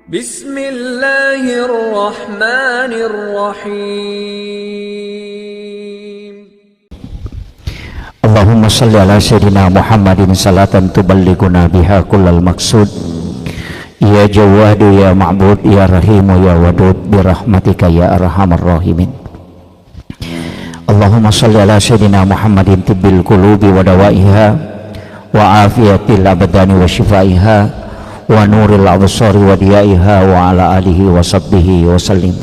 Bismillahirrahmanirrahim. Allahumma salli ala sayyidina Muhammadin salatan tuballighuna biha kullal maqsud. Ya Jawadu ya Ma'bud ya Rahimu ya Wadud birahmatika ya arhamar rahimin. Allahumma salli ala sayyidina Muhammadin tibbil qulubi wa dawaiha wa afiyatil abdani wa shifaiha wa nuril absari wa diyaiha wa ala alihi wa sahbihi wa sallim.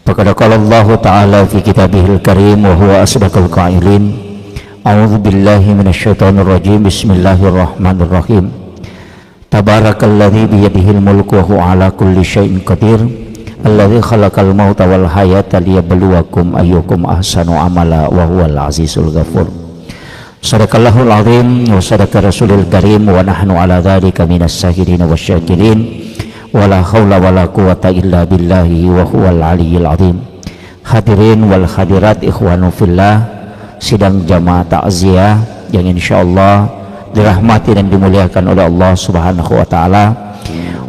Faqad qala Allah ta'ala fi kitabihil karim wa huwa asdaqul qailin. A'udzu billahi minasyaitonir rajim. Bismillahirrahmanirrahim. Tabarakalladzi biyadihil mulku wa huwa ala kulli syai'in qadir. Alladzi khalaqal mauta wal hayata liyabluwakum ayyukum ahsanu amala wa huwal azizul ghafur. Sadaqallahul azim wa sadaqa rasulul karim wa nahnu ala dzalika minas syahirin wasyakirin wa la haula wa la quwata illa billahi wa huwal aliyyil azim. Hadirin wal hadirat ikhwanu fillah, sidang jamaah takziah yang insyaallah dirahmati dan dimuliakan oleh Allah Subhanahu wa taala.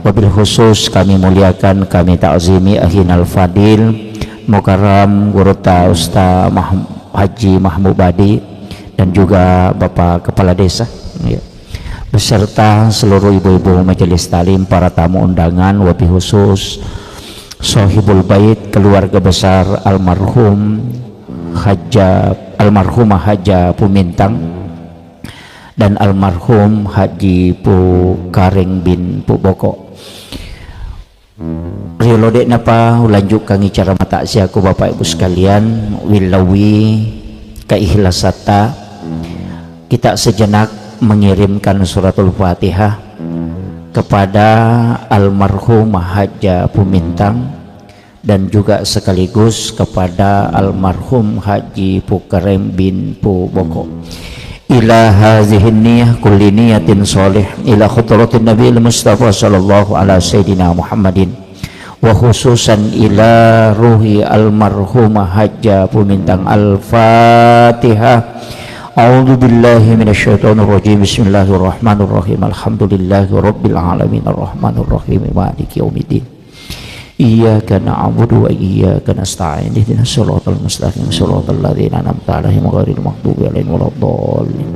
Wabil khusus kami muliakan, kami takzimi ahinal fadil mukarram Gurta Ustaz Haji Mahmud Badi dan juga Bapak Kepala Desa ya, beserta seluruh ibu-ibu majelis talim, para tamu undangan, wabil khusus Sohibul Bait, keluarga besar almarhumah Haja Pumintang dan almarhum Haji Pu Karing bin Pu Boko. Rilode napa lanjut kangi cara mata siaku Bapak Ibu sekalian, wilawi keikhlasan kita sejenak mengirimkan suratul Fatihah kepada almarhumah Haja Pumintang dan juga sekaligus kepada almarhum Haji Pu Karim bin Pu Boko. Ila hazihin niyah kulli niyatin sholih ila khutratin Nabi Mustafa sallallahu ala sayyidina Muhammadin wa khususan ila ruhi almarhumah Haja Pumintang. Al-Fatihah. A'udzu billahi minasyaitonir rajim. Bismillahirrahmanirrahim. Alhamdulillahi rabbil alamin arrahmanir rahim maliki yaumiddin. Iyyaka na'budu wa iyyaka nasta'in. Ihdinas siratal mustaqim siratal ladzina an'amta 'alaihim ghairil maghdubi 'alaihim waladdallin.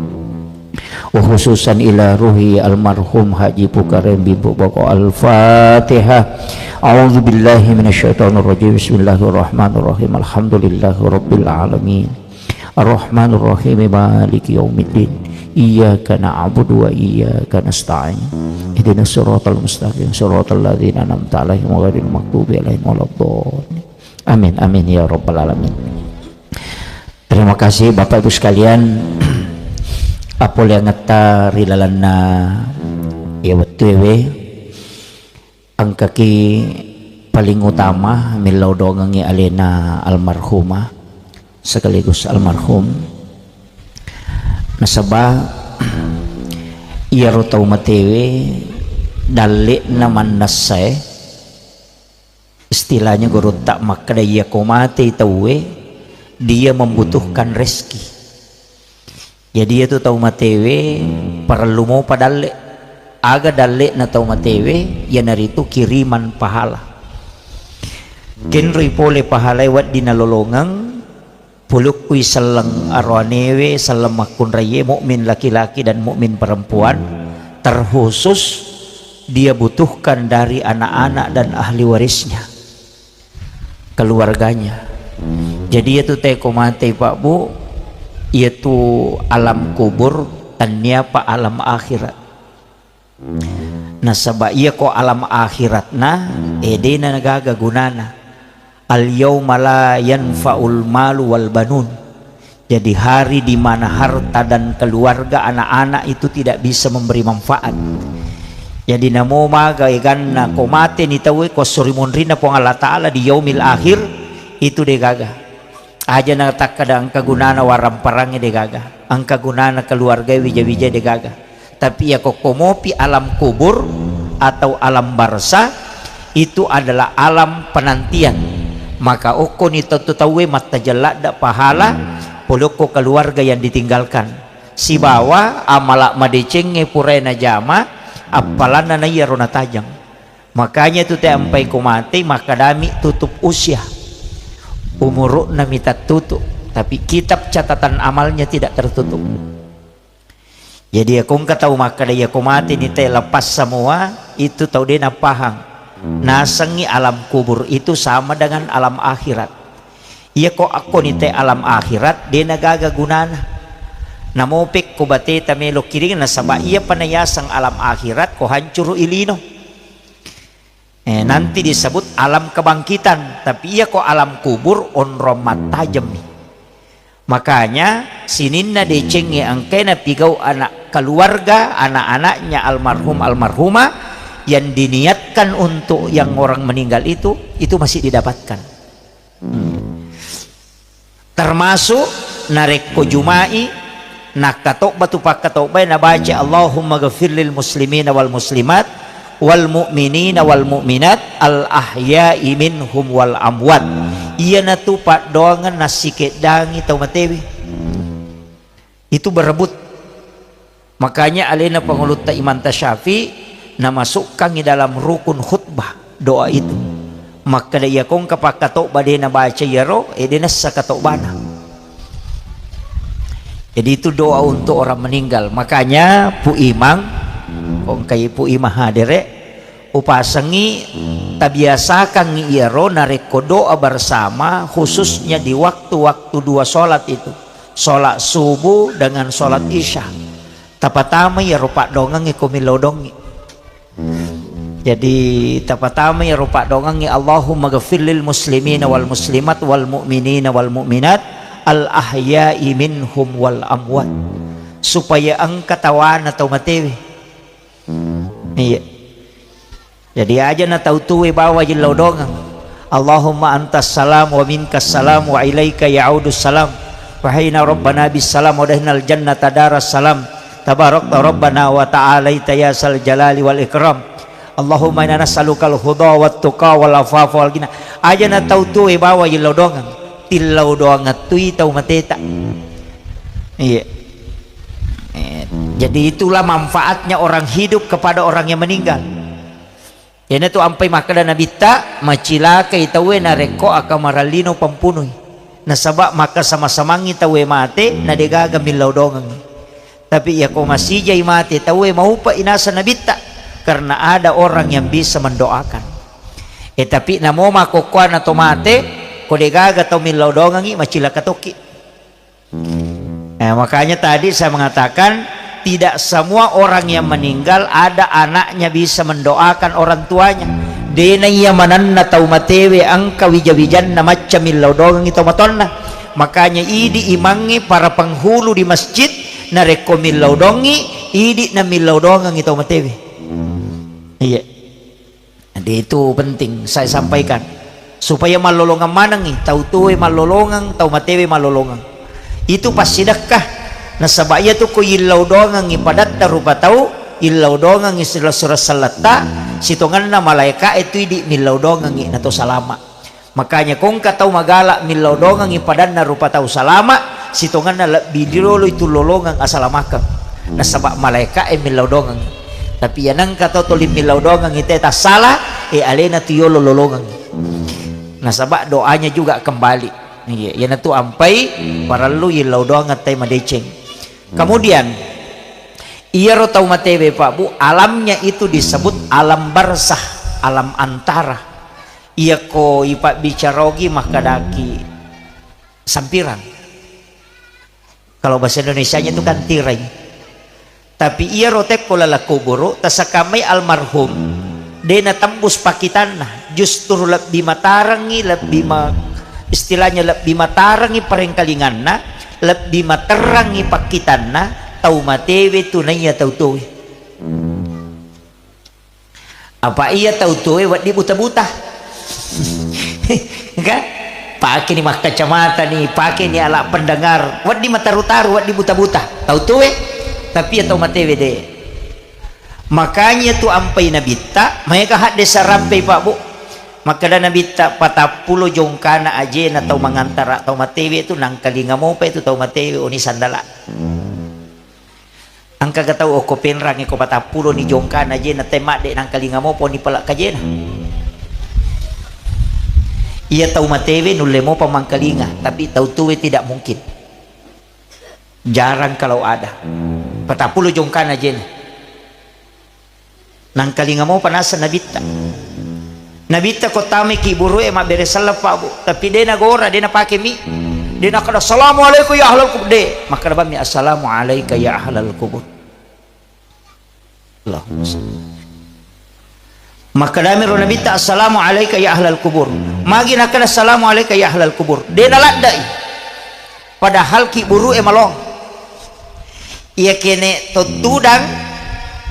Wa khususan ila ruhi almarhum Haji Pu Karim bin Pu Boko. Al-Fatihah. A'udzu billahi minasyaitonir rajim. Bismillahirrahmanirrahim. Alhamdulillahi rabbil alamin arrahmanir rahim maliki yaumiddin. Iyyaka na'budu wa iyyaka nasta'in. Ihdinas siratal mustaqim siratal ladzina an'amta 'alaihim ghairil maghdubi 'alaihim waladdallin. Amin amin ya rabbal alamin. Terima kasih Bapak Ibu sekalian. Apol yang ngata rilalana ya wetewe ang kaki paling utama milau dongangi alena almarhumah sekaligus almarhum nasabah iya rotau matewe dalik naman nasay istilahnya guru tak makadaya komate tawe dia membutuhkan rezeki. Jadi itu tahu matewe perlu mau padale aga dale na tahu matewe ya naritu kiriman pahala kenri pole pahala wat dinalolongang puluk kui selang arwanewe salam makun raye mukmin laki-laki dan mukmin perempuan, terkhusus dia butuhkan dari anak-anak dan ahli warisnya, keluarganya. Jadi itu teko mate Pak Bu, yaitu alam kubur tanya Pak alam akhirat. Nasaba iya ko alam akhirat na edena nagaga gunana. Al yauma la yanfa'ul malu wal banun. Jadi hari di mana harta dan keluarga anak-anak itu tidak bisa memberi manfaat. Jadi namo magaigan na komate ni tawe ko surimunrin na po Allah Ta'ala di yaumil akhir itu de gaga. Aja na takada ang kagunana waram parangnya de gaga. Ang kagunana keluarga wija-wija de gaga. Tapi ya kok komopi alam kubur atau alam barza itu adalah alam penantian. Maka oko ni tawe mata jelada pahala poloko keluarga yang ditinggalkan. Si bawa amalak madecenge purena jama apalana na iya rona tajam. Makanya itu teh ampai ku mati maka dami tutup usia umur na mita tutup, tapi kitab catatan amalnya tidak tertutup. Jadi aku tahu maka dia ku mati ni teh lepas semua itu tahu dia napahang nasengi alam kubur itu sama dengan alam akhirat. Iya kok aku ni teh alam akhirat dia nagaga gunana namopik ko bate tamelo kiring na saba iya panayasang alam akhirat ko hancur ilino. Nanti disebut alam kebangkitan, tapi iya kok alam kubur on romat tajam nih. Makanya sininna decengi angkena pigau anak keluarga, anak-anaknya almarhum almarhumah yang diniatkan untuk yang orang meninggal itu masih didapatkan. Termasuk nareko jumai nakatok batu pakatok bay na baca Allahumma ghafir lil muslimina wal muslimat wal mu'minina wal mu'minat al ahya'i minhum wal amwat. Iya na tupak doangan nasikit dangi tau matewi itu berebut. Makanya alena pengulut ta Imam Tasyafi na masukkan di dalam rukun khutbah doa itu. Maka dia kong kapak katok badena baca yaro edena sakatok bana. Jadi itu doa untuk orang meninggal. Makanya pu imang kong kay pu imah hadere upasangi tabiasakan ngiyaro nareko doa bersama khususnya di waktu-waktu dua sholat itu, sholat subuh dengan sholat isya. Tapatama ya rupa dongang ikumilodongi. Jadi tapatama ya rupa dongang Allahumma ghafir lil muslimina wal muslimat wal mu'minina wal mu'minat al ahya'i minhum wal amwat, supaya angka tawan atau matewi. Iya. Jadi aja na tahu tuwe bawa jilau dongang Allahumma antas salam wa minkas salam wa ilaika ya'udus salam wa hayna rabbana bis salam wa dahnal jannata daras salam tabarakta rabbana wa ta'alaita ya sal jalali wal ikram Allahumma inna nas'alukal huda wat tuqa wal afafa wal ghina. Aja na tahu tuwe bawa jilau dongang tilau dongang tui tahu mateta. Iya. Jadi itulah manfaatnya orang hidup kepada orang yang meninggal. Yana tu ampai makada nabi ta macilaka itawe na reko akamaralino pampunoy nasaba maka sama-sama ngitawe mate na degaga milaw dongang. Tapi ya ko masijay mate tawe maupa inasa nabi ta karena ada orang yang bisa mendoakan. Tapi namo makokuan atau mate ko degaga tau milaw dongang macilaka toki. Makanya tadi saya mengatakan tidak semua orang yang meninggal ada anaknya bisa mendoakan orang tuanya. Dena iya mananna tau matewe angka wijawijan na macam milaw dogang ito matonna. Makanya idi imangi para penghulu di masjid na reko milaw dongi idi na milaw dogang ito matewe. Iya. Jadi itu penting saya sampaikan supaya malolongan manangi tau tuwe malolongan tau matewe malolongan. Itu pas sedekah. Nasabaya tu ko ilaw dongang ipadat na rupa tau ilaw dongang isila surah salata sitongan na malaika itu di milaw dongang na to salama. Makanya kung kataw magala milaw dongang ipadat na rupa tau salama sitongan na bidilolo itu lolongang asalamakang nasaba malaika milaw dongang. Tapi yanang kataw tulim milaw dongang ite ta salah alena tiyo lolongang. Nasaba doanya juga kembali. Yan tu ampai para lu ilaw dongang tay madeceng. Kemudian iya ro tau matewe Pak Bu, alamnya itu disebut alam barzah, alam antara. Iya ko ipak bicarogi makadaki sampiran. Kalau bahasa Indonesianya itu kan tirai. Tapi iya ro tek ko lala kuburu tasakamay almarhum dena tembus pakitanna justru lebih matarangi lebih istilahnya lebih matarangi parengkalinganna lebih materangi pakitanna tau matewe tunainya tau tuwe. Apa iya tau tuwe wat di buta-buta. Kan? Pakai ni mak kacamata nih, pakai ni alat pendengar, wat di mata rutaru, wat di buta-buta. Tau tuwe tapi ya tau matewe deh. Makanya tu ampai nabita, mereka had desa rampai Pak Bu. Maka dah nabi tak 40 jongkana aje na tau mangantara tau matewe itu nang kalinga mo pa itu tau matewe oni sandala. Ang mangka gatau o ko penrang ko patapulo ni jongka na je na tema de nang kalinga mo po ni pala kajena ia tahu matewe nulle mo pamangkalinga tapi tahu tuwe tidak mungkin jarang kalau ada patapulo jongka na je nang kalinga mo panasa nabita ko tame ki buru e mabere salapa bu tapi de na gora de na pake mi de na kada assalamualaikum ya ahlal kubur de maka da mi assalamu alayka ya ahlal kubur Allah maka da mi ro nabita assalamu alayka ya ahlal kubur magi na kada assalamu alayka ya ahlal kubur de na ladai padahal ki buru e malong ia kene tutudang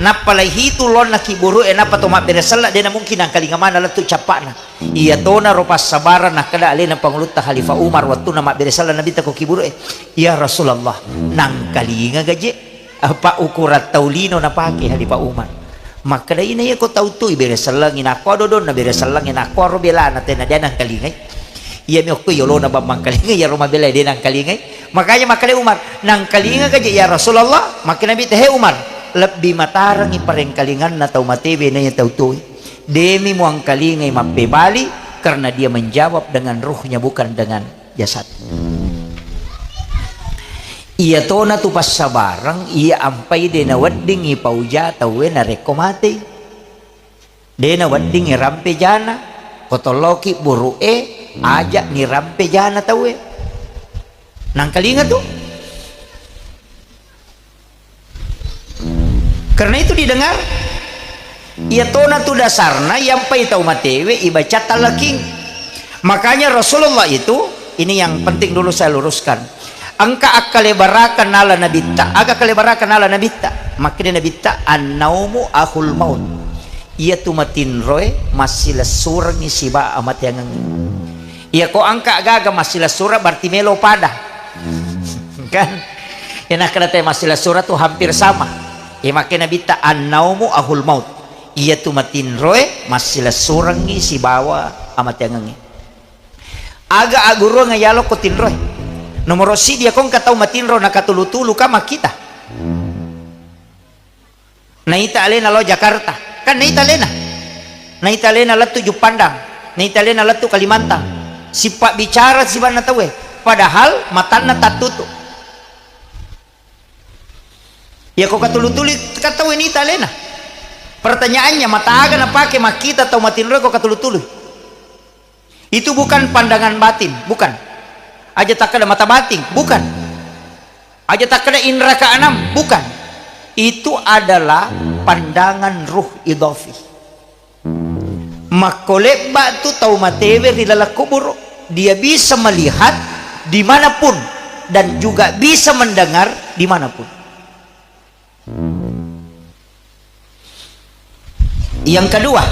napalay hito lon na kiburu napa to mabere sala de na mungkin ang kalingaman na tu capana iya to na ropas sabaran na kada alin ang pangulut ta Khalifah Umar wattu na mabere sala nabita ko kiburu ya Rasulullah nang kalinga gaje apa ukurat taulino na pake Khalifah Umar maka da ina ko tautu ibere sala nginako dodon na bere sala nginako ro bela na te na de nang kalingay iya mi ko yolo na bamang kalingay ya roma bela de nang kalingay makanya makale Umar nang kalinga gaje ya Rasulullah maka nabita he Umar lebih matarang ipareng kalingan na tau matewe na yung tautoy demi mo ang kalingay mapebali karena dia menjawab dengan ruhnya bukan dengan jasad iya to na tupas sa barang iya ampay de na wadding ipauja tawe na rekomate de na wadding irampe jana kotoloki buru aja ni rampe jana tawe nang kalinga tu karena itu didengar ia tona tu dasarna yang pai tau matewe ibaca talaking makanya Rasulullah itu ini yang penting dulu saya luruskan angka akalebarakan nala nabita aga kalebarakan nala nabita makanya nabita an-naumu akhul maut ia tu matin roe masih lesurang ni siba amat yang ia ko angka agaga masih lesura berarti melo pada kan enak kena teh masih lesura tu hampir sama makanya nabita an-naumu ahul maut iya tu matin roe masih surangi si bawa amat yang ngi aga aguro ngayalo ko tin roe nomor si dia kong katau matin ro nakatulu-tulu kama kita naita alena lo Jakarta kan naita alena latu Jupandang naita alena latu Kalimantan si pak bicara si bana tawe padahal matana tatutu ya kok katulu-tuli kata ini talena pertanyaannya mata aga na pake makita atau matinro kok katulu-tuli itu bukan pandangan batin bukan aja tak ada mata batin bukan aja tak ada indra keenam bukan itu adalah pandangan ruh idofi makolek batu tau matewe di dalam kubur dia bisa melihat dimanapun dan juga bisa mendengar dimanapun. Yang kedua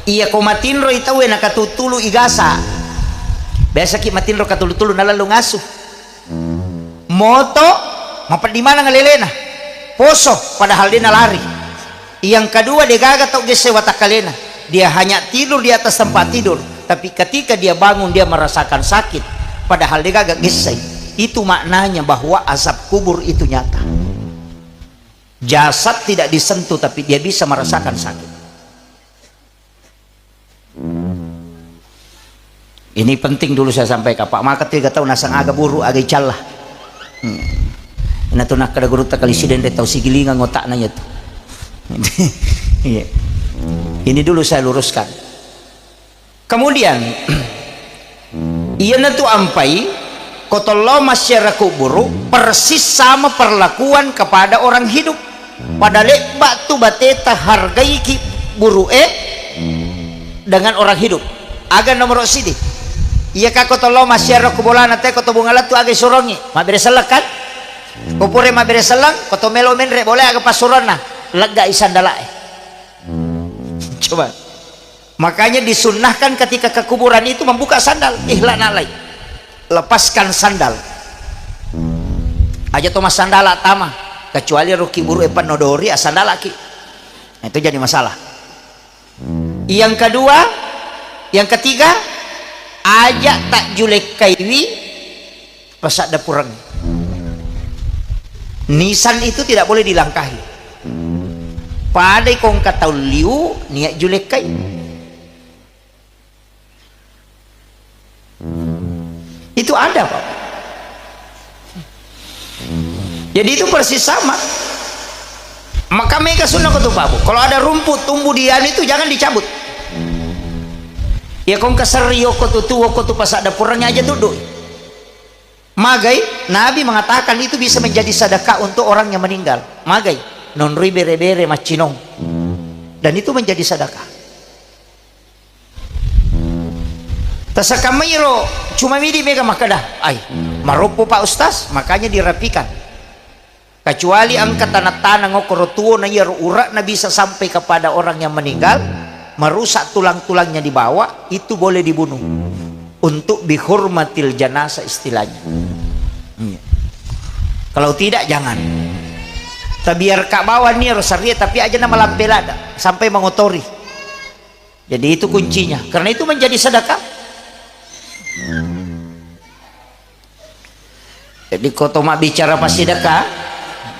iya ko matinro itawe nakatutulu igasa biasa ki matinro katulu-tulu nalalu ngasuh moto mapan di mana ngalelena poso padahal dia nalari yang kedua dia gaga tau gese watakalena dia hanya tidur di atas tempat tidur tapi ketika dia bangun dia merasakan sakit padahal dia gaga gese itu maknanya bahwa azab kubur itu nyata jasad tidak disentuh tapi dia bisa merasakan sakit ini penting dulu saya sampaikan Pak maka 3 tahun nasang aga buru aga icalah na to nakada guru ta kalisiden de tau sigilinga ngotak na yato ini dulu saya luruskan kemudian iya na tu ampai kotolo masyarakat kuburu persis sama perlakuan kepada orang hidup pada lek batu bateta hargai ki buru dengan orang hidup aga nomor sidi iya ka kotolo masyarakat kubolana te koto bungalat tu aga surongi mabere selakan kupure mabere selang koto melo menre boleh aga pasurana lega isandalae coba makanya disunnahkan ketika ke kuburan itu membuka sandal ihla nalai lepaskan sandal aja Thomas sandala tama kecuali ruki buru epan nodori sandala ki itu jadi masalah yang kedua yang ketiga aja tak julek kaiwi pasak dapurang Nisan itu tidak boleh dilangkahi. Padai kong kataw liu niat julek kai. Itu ada Pak. Jadi itu persis sama. Maka mereka sunnah kau Pak. Kalau ada rumput tumbuh di anu itu jangan dicabut. Ya kong keserio kau tu pas ada purangnya aja duduk. Magai, Nabi mengatakan itu bisa menjadi sedekah untuk orang yang meninggal. Magai, non ribere-bere macinong. Dan itu menjadi sedekah. Tasakamayro cuma midi mega makadah. Ay, marupo Pak Ustaz, makanya dirapikan. Kecuali angkat tanah-tanah ngokorotuo na urat na bisa sampai kepada orang yang meninggal, merusak tulang-tulangnya di bawah, itu boleh dibunuh. Untuk bihurmatil janasa istilahnya. Kalau tidak jangan. Biar kak bawa nih rosaria tapi aja nama lampelada sampai mengotori. Jadi itu kuncinya. Karena itu menjadi sedekah. Jadi kau toma bicara pas sedekah,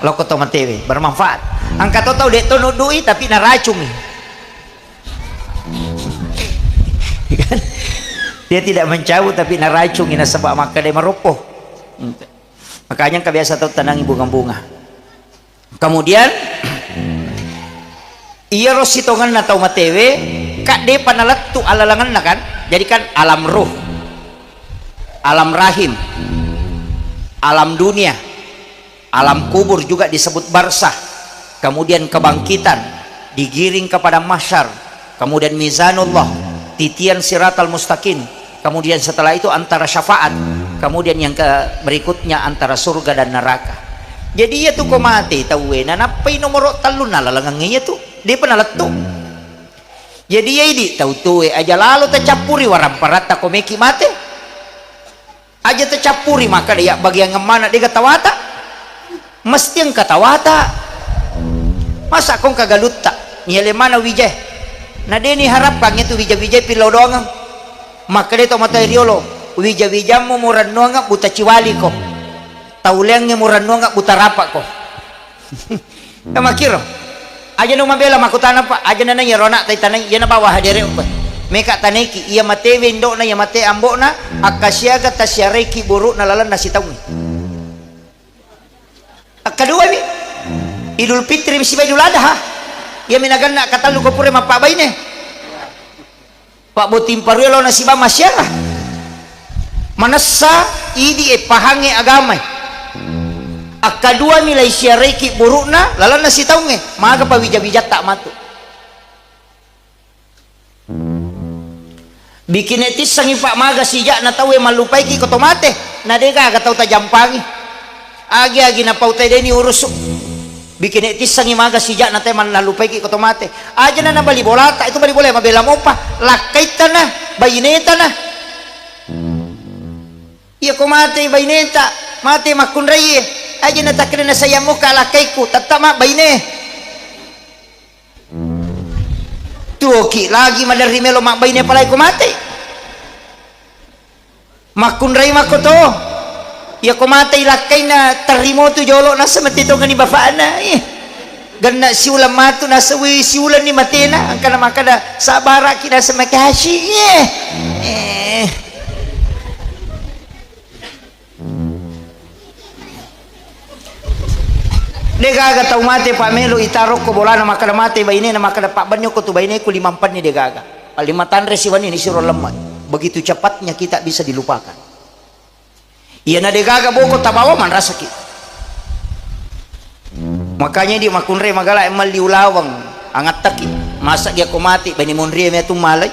lo kau toma TV bermanfaat. Angkat tahu dek tono dui tapi naracungi. Dia tidak mencabut tapi naracungi nasabak maka dia meropoh. Makanya kebiasa tahu tanangi bunga-bunga. Kemudian iya rositongan na tau matewe kak de panalat tu alalangan na kan. Jadi kan alam ruh, alam rahim, alam dunia, alam kubur juga disebut barzah. Kemudian kebangkitan, digiring kepada mahsyar, kemudian mizanullah, titian siratal mustaqim, kemudian setelah itu antara syafaat, kemudian yang berikutnya antara surga dan neraka. Jadi ya tuh kau mati tahu na napai nomor talun na lalangangnya tuh dia pernah letup. Jadi ya ini tahu tuh aja lalu tercapuri waram parata kau meki mati aja tercapuri maka dia bagian mana dia katawata mesti yang katawata masa kau kagaluta nyele mana wijah nah dia ni harapkan itu wijah pilau doang maka dia tomato riolo wijah mu muran doang buta ciwali ko taulengnya muran doang buta rapak ko sama kiro aja nung mabela makutana pa aja na ya rona tay tanay ya na bawah hadere ko meka taneki iya mate wendo na ya mate ambo na akasyaga tasyareki buruk na lalan na sitaw kedua ni Idul Fitri misi Idul Adha ya minagan na katalu ko pure mapabay ne Pak Butim Paruelo na siba masyara manasa idi pahange agama akadua nilai syareki burukna lalan na sitaw nge maga pawija-wija tak matu bikin etis sangi pak maga sijak na tawe malupai ki kotomate na dega agak tau tajampangi agi na pautay deni urus bikin etis sangi maga sijak na tawe malupai ki kotomate aja na bali bolata itu bali boleh mabela mo pa lakaitan na bayineta na iya ko mate bayineta mate makunray aja na takre na saya mo kalakaiku tatama bayine tuoki lagi madari melo mak bayine palay ko mate makunray makoto ya ko mate lakay na tarimo tu jolo na sa matito ni bafaan na ganda siulan mato na sa siulan ni matena ang kana makada sa bara kina sa makashi degaga tau mate pamelo itarok ko bola na makada mate bayine na makada pak banyo ko tu bayine ko 5 ni degaga 5 tanre siwan ini siro lemah begitu cepatnya kita bisa dilupakan iya na degaga boko tabawa man rasa kita makanya di makunre magala emal diulawang angat taki masa dia ko mati bani monri me tu malay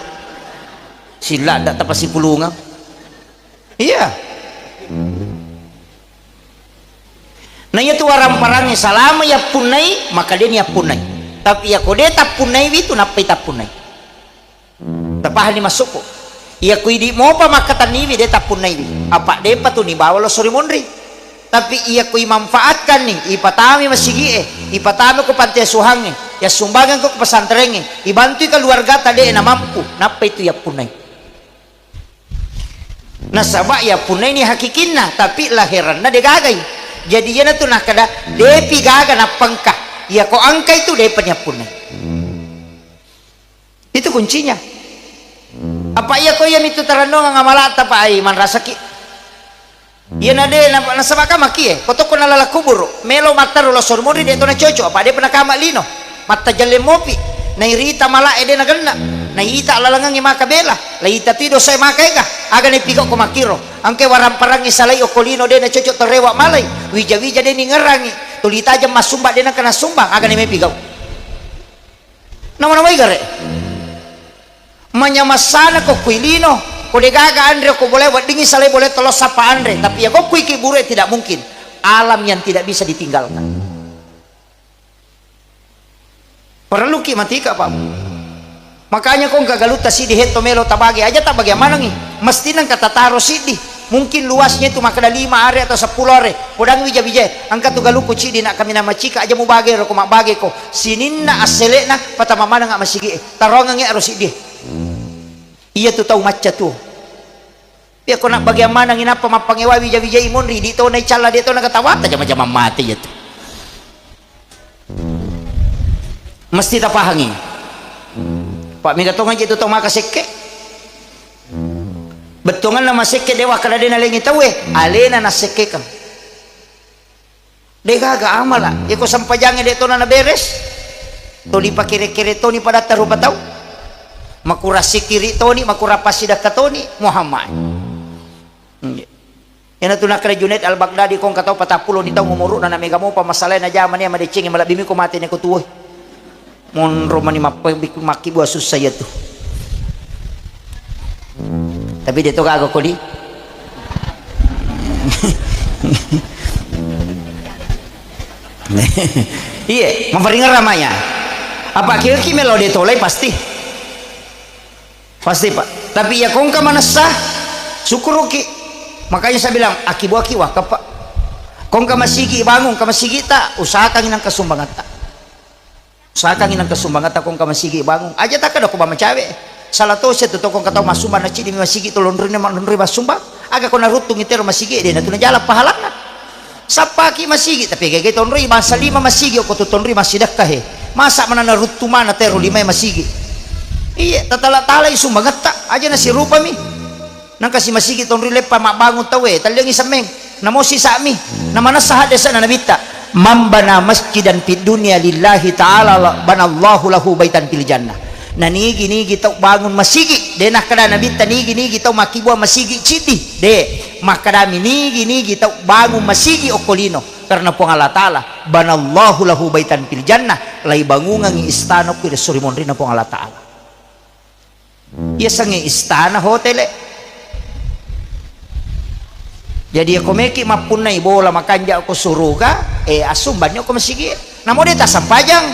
sila da tapasi pulungan iya nah itu warang parangnya salama ya punai maka dia niya punai tapi ya kode tak punai itu napai tak punai tapahal ni masuk ko iya ko idi mo pa makatan ni dia tak punai apa de pa tu ni bawalo suri monri tapi iya ko manfaatkan nih ipatami masigi ipatami ko pantai suhang ya sumbangan ko ke pesantren ibantu keluarga tadi na mampu napai itu ya punai nasaba ya punai ni hakikinna tapi lahiran na degagay jadi yana tu nak kada depi gaga na pangka ya ko angka itu de penyapunai itu kuncinya. Apa iya ko yan itu tarano nga malata pa ay man rasaki yan na de nasabaka maki koto ko nalala kuburo melo mataro lo sormuri de to na chocho apa de panakama lino mata jalle mopi nairita mala ede na ganna naita alalangang imakabela laita tido sa imakaiga aga ni pigo ko makiro angke warang parang isalay okolino de na chocho torewa malay wija wija de ni ngarangi tulita jam masumba de na kana sumbang aga ni may pigaw naman may gare manyamasana ko kuilino ko de gaga andre ko boleh wadingi salay boleh tolos sapa andre tapi ya ko kuiki bure tidak mungkin alam yang tidak bisa ditinggalkan perlu ki matika pak makanya kong kagaluta sidi heto melo tabagi aja tak bagaimana nih mesti nang kata taro sidi mungkin luasnya itu makada 5 are atau 10 are podang wija wija angka tu galuku sidi nak kami nama cika aja mau bagi ko mak bagi ko sininna asele na patama mana nggak masigi tarongang ya harus sidi iya tu tahu macam tu dia ko nak bagaimana nginapa mapangewa wija wija imun ri di to na cala dia to na katawa aja macam mati ya tu mesti tak pahangi Pak minta tongan itu tong makaseke betongan nama seke dewa kada de nalengi tawe alena na seke kan de gaga amala iko sampajange de to na beres to di pakire-kire to ni pada tarupa tau makura sikiri to ni makura pasida katoni Muhammad yana tu nakre Junaid al-Baghdadi kong katau 40 di tau ngumuru na mega mo pa masalay na jaman ni madecing malabimi ko mati ni ko tuoy mon romani maki buah susah ya tuh tapi dia tuh kagak kodi iya memperingat ramanya apa kira-kira melo dia tolai pasti pak tapi ya kong mana sah syukur oke makanya saya bilang akibu akiwah pak kong kamasigi bangun kamasigi tak usahakan inang kesumbangan tak usahakan inang kesumbangan tak kong kamasigi bangun aja tak ada ko ba macawe salah to siya to kong kataw masumban na chidi masigi to lonri masumbang aga ko narutung itero masigi de na to na jala pahalang na sapaki masigi tapi kay tonri masa 5 masigi ko to tonri masidak ka he masa man na rutuma na tero 5 masigi iya tatala-tala isumbangat ta aja na si rupa mi nang kasi masigi tonri lepa mabangon tawe talyang isameng namo si sami na manasahad sa na nabita mambana masjidan fid dunya lillahi ta'ala banallahu lahu baitan fil jannah nanigi tau bangun masigi de nak kada nabi tanigi tau makibua masigi citi de makadami nigi tau bangun masigi okolino karena po Allah taala banallahu lahu baitan fil jannah lai bangungan istana ko surimon rin po Allah taala iya sang istana hotel jadi ako meki mapunay bola makanja ako suruga asumbanyo ko masigi namo dita sampajang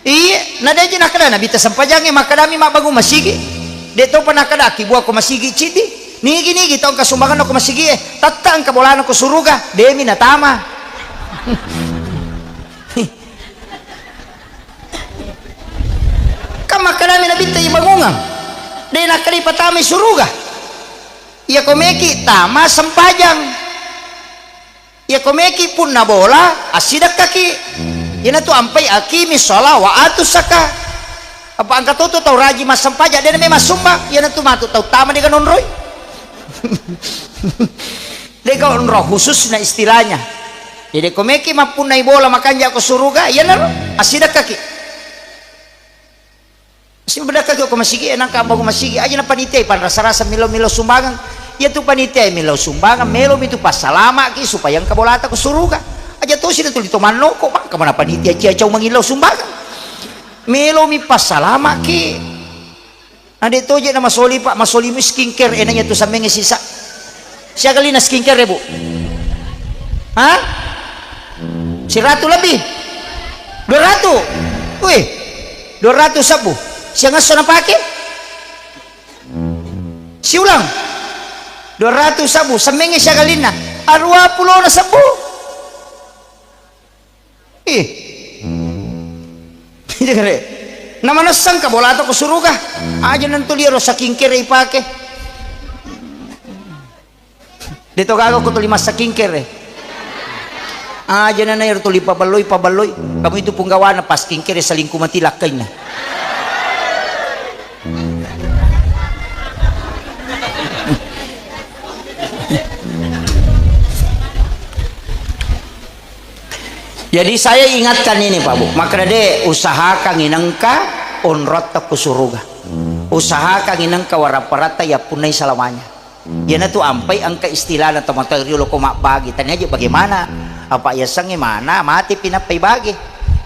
iya nadaji nakada nabita sampajang makadami mabago masigi dito pa nakada kibu ako masigi chidi nigi taong kasumbangan ako masigi tatta ang kabolan ako suruga demi natama kamakadami nabita ibangungang de nakada ipatami suruga iya komeki tama sampajang iya komeki pun na bola asidak kaki yana tu ampai akimi sholah wa atu saka apa angkat tu tau raji mas sampaja dia memang sumbang yana tu matu tau tama dia kan onroy dia kan onroh khusus na istilahnya jadi komeki mapun na bola makanya aku suruga yana asidak kaki si bedak kaki aku masigi enak ka bago masigi aja na panitia pan rasa-rasa milo-milo sumbangan ya tu panitia milo sumbangan melo itu pas salama ki supaya ang kabolata ko suruga aja tu sila tuh ditomano ko bang kamana panitia cia mangilaw sumbangan melo mi pas salama ki ade to je na masoli pak masoli mi skincare enanya tu samenge sisa siya kali na skincare bu ha 100 lebih 200 wih 200 sabu siya ngaso na pake si ulang 200 sabu samenge siya galina 20 na sabu hindi kare namanasang ka bola ko suruga aja nantuliro sa skincare ipake dito gago ko to 5 sa skincare aja na nair tuli pabaloy. Kamu itu punggawa na pas kingkir selingkuh mati lakay na. Jadi saya ingatkan ini Pak Bu, maka de usahakan inangka onrota kusuruga. Usahakan inangka waraparata ya punai selamanya. Yan na to ampay ang kaistilah na tumatagriulo ko makbagi. Tanya aja bagaimana? Apa ya sangi mana mati pinapay bagi.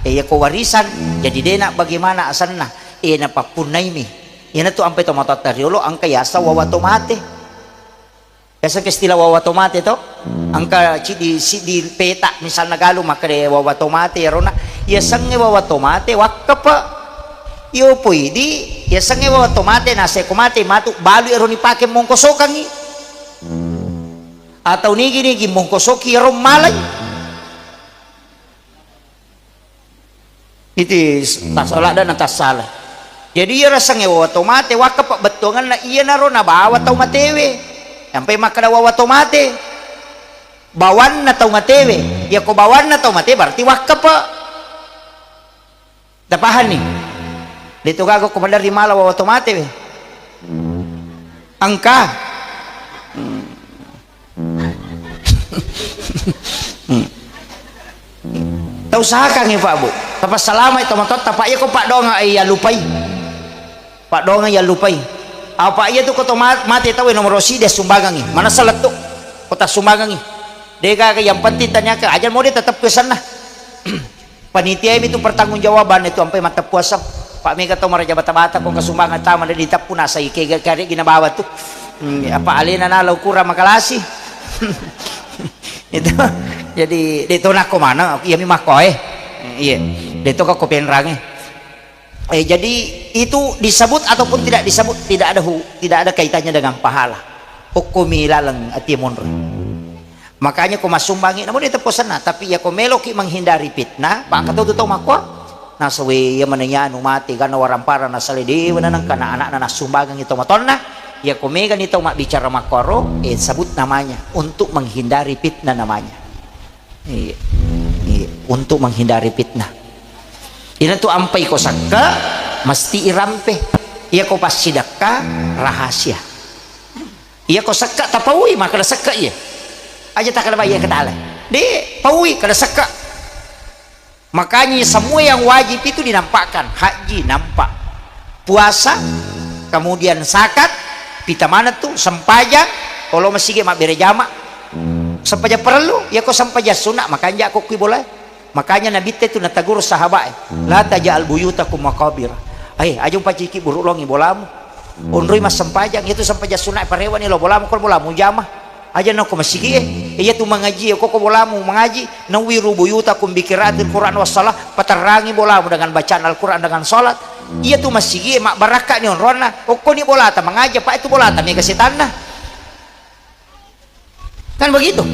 Ya ko warisan. Jadi de na bagaimana asan na? Na papunay mi. Yan na to ampay tumatagriulo ang kayasa wawato mati. Kaya kaistilah wawato mati to? Ang ka di peta misal nagalo makre wawato mati yarona. Ya sangi wawato mati wakka pa. Yo pwede. Ya sangi wawato mati nasa kumati matu balu ero ni pake mongkosokan ni. Atau nigi mongkosoki ero malay. Itu tasalah dan tasalah. Jadi ya rasanya wawato mati wakka pa betongan na iya naro na bawa tau matewe. Sampai makada wawato mati. Bawan na tau matewe. Ya ko bawan na tau mate berarti wakka pa. Dapahan nih. Dito gago komandar di mala wawato mate we. Angka. Tahu usahakan ya Pak Bu. Tapos selama itu matot tapak iya ko Pak Dong ay lupay. Pak Dong ay lupay. Apa iya tuh koto mati tahu nomor rosi dia sumbangan nih. Mana salat tuh? Kota sumbangan nih. Dia yang penting tanya ke aja mau dia tetap ke sana. Panitia itu pertanggungjawaban itu sampai mata puasa. Pak Mega tahu maraja bata-bata kung kasumbangan tama na ditap puna sa ikigari ginabawa tuh. Apa alina na law kura makalasi. Itu jadi dito na ko mana iya mi makoy. Iya. Dito ka ko penrange. Jadi itu disebut ataupun tidak disebut tidak ada kaitannya dengan pahala. Hukumila lang atimun. Makanya ko masumbangi namun dito po sana tapi ya ko meloki menghindari fitnah pak katuto makwa nasa we ya mananya mati kana warampara na salidi wana nang kana anak na nasumbangan ito matonna ya ko mega nito bicara makoro sebut namanya untuk menghindari fitnah namanya. Untuk menghindari fitnah. Ina tu ampai ko sakka mesti irampe. Iya ko pas sidakka rahasia. Iya ko sakka tapawi maka sakka iya. Aja tak ada bayar ketala. Di pawi kada sakka. Makanya semua yang wajib itu dinampakkan. Haji nampak. Puasa, kemudian zakat, pita mana tuh sempajang, kalau masih mak bere jama. Sempajang perlu, ya kok sempajang sunat makanya aku kui boleh. Makanya Nabi itu natagur sahabat, la tajal buyutakum maqabir. Ajung paciki buruk longi bolamu. Unrui mas sempajang itu sempajang sunat parewan ni lo bolamu kol bolamu jama. Aja nak ko masigi iya tu mengaji ko bolamu mengaji nawiru buyutakum bikiraatil Quran wassalah paterangi bolamu dengan bacaan Al-Quran dengan salat iya tu masigi mak baraka ni onrona ko ni bolata mengaji pak itu bolata mi kasih tanah kan begitu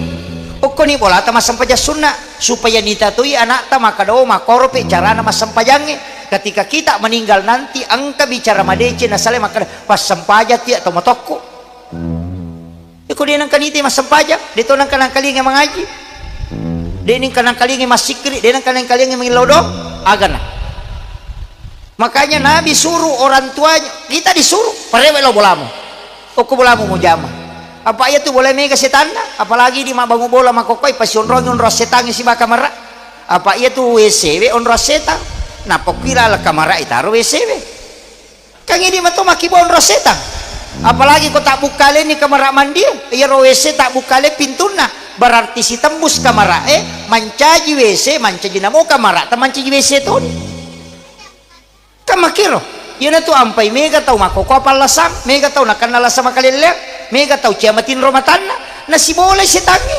ko ni bolata mas sampaja sunnah supaya nitatui anak ta makado makorope carana mas sampajangi ketika kita meninggal nanti angka bicara madece nasale maka pas sampaja ti atau matokko kau dia nang kaniti mas sampajak, dito nang kanang kaling yang mengaji, dia nang kanang kaling yang mas sikri, dia nang kanang kaling yang mengilodo, agana. Makanya Nabi suruh orang tuanya, kita disuruh, parewe lo bolamu, koko bolamu mau jama. Apa ya tu boleh mega setanda, apalagi di mabangu bola makokoi pasion rongon rosetang si bakamara. Apa ya tu WCW on rosetang, napokira la kamara itaruh WCW. Kang ini matu makibon rosetang. Apalagi kau tak bukale ni kamera mandi ya WC tak bukale pintuna berarti si tembus kamera mancaji WC mancaji namo kamera ta mancaji WC tu kamakiro yun tu ampai mega tau makoko palasang mega tau nakan nalasa makalilek mega tau kiamatin romatana na si boleh si tangi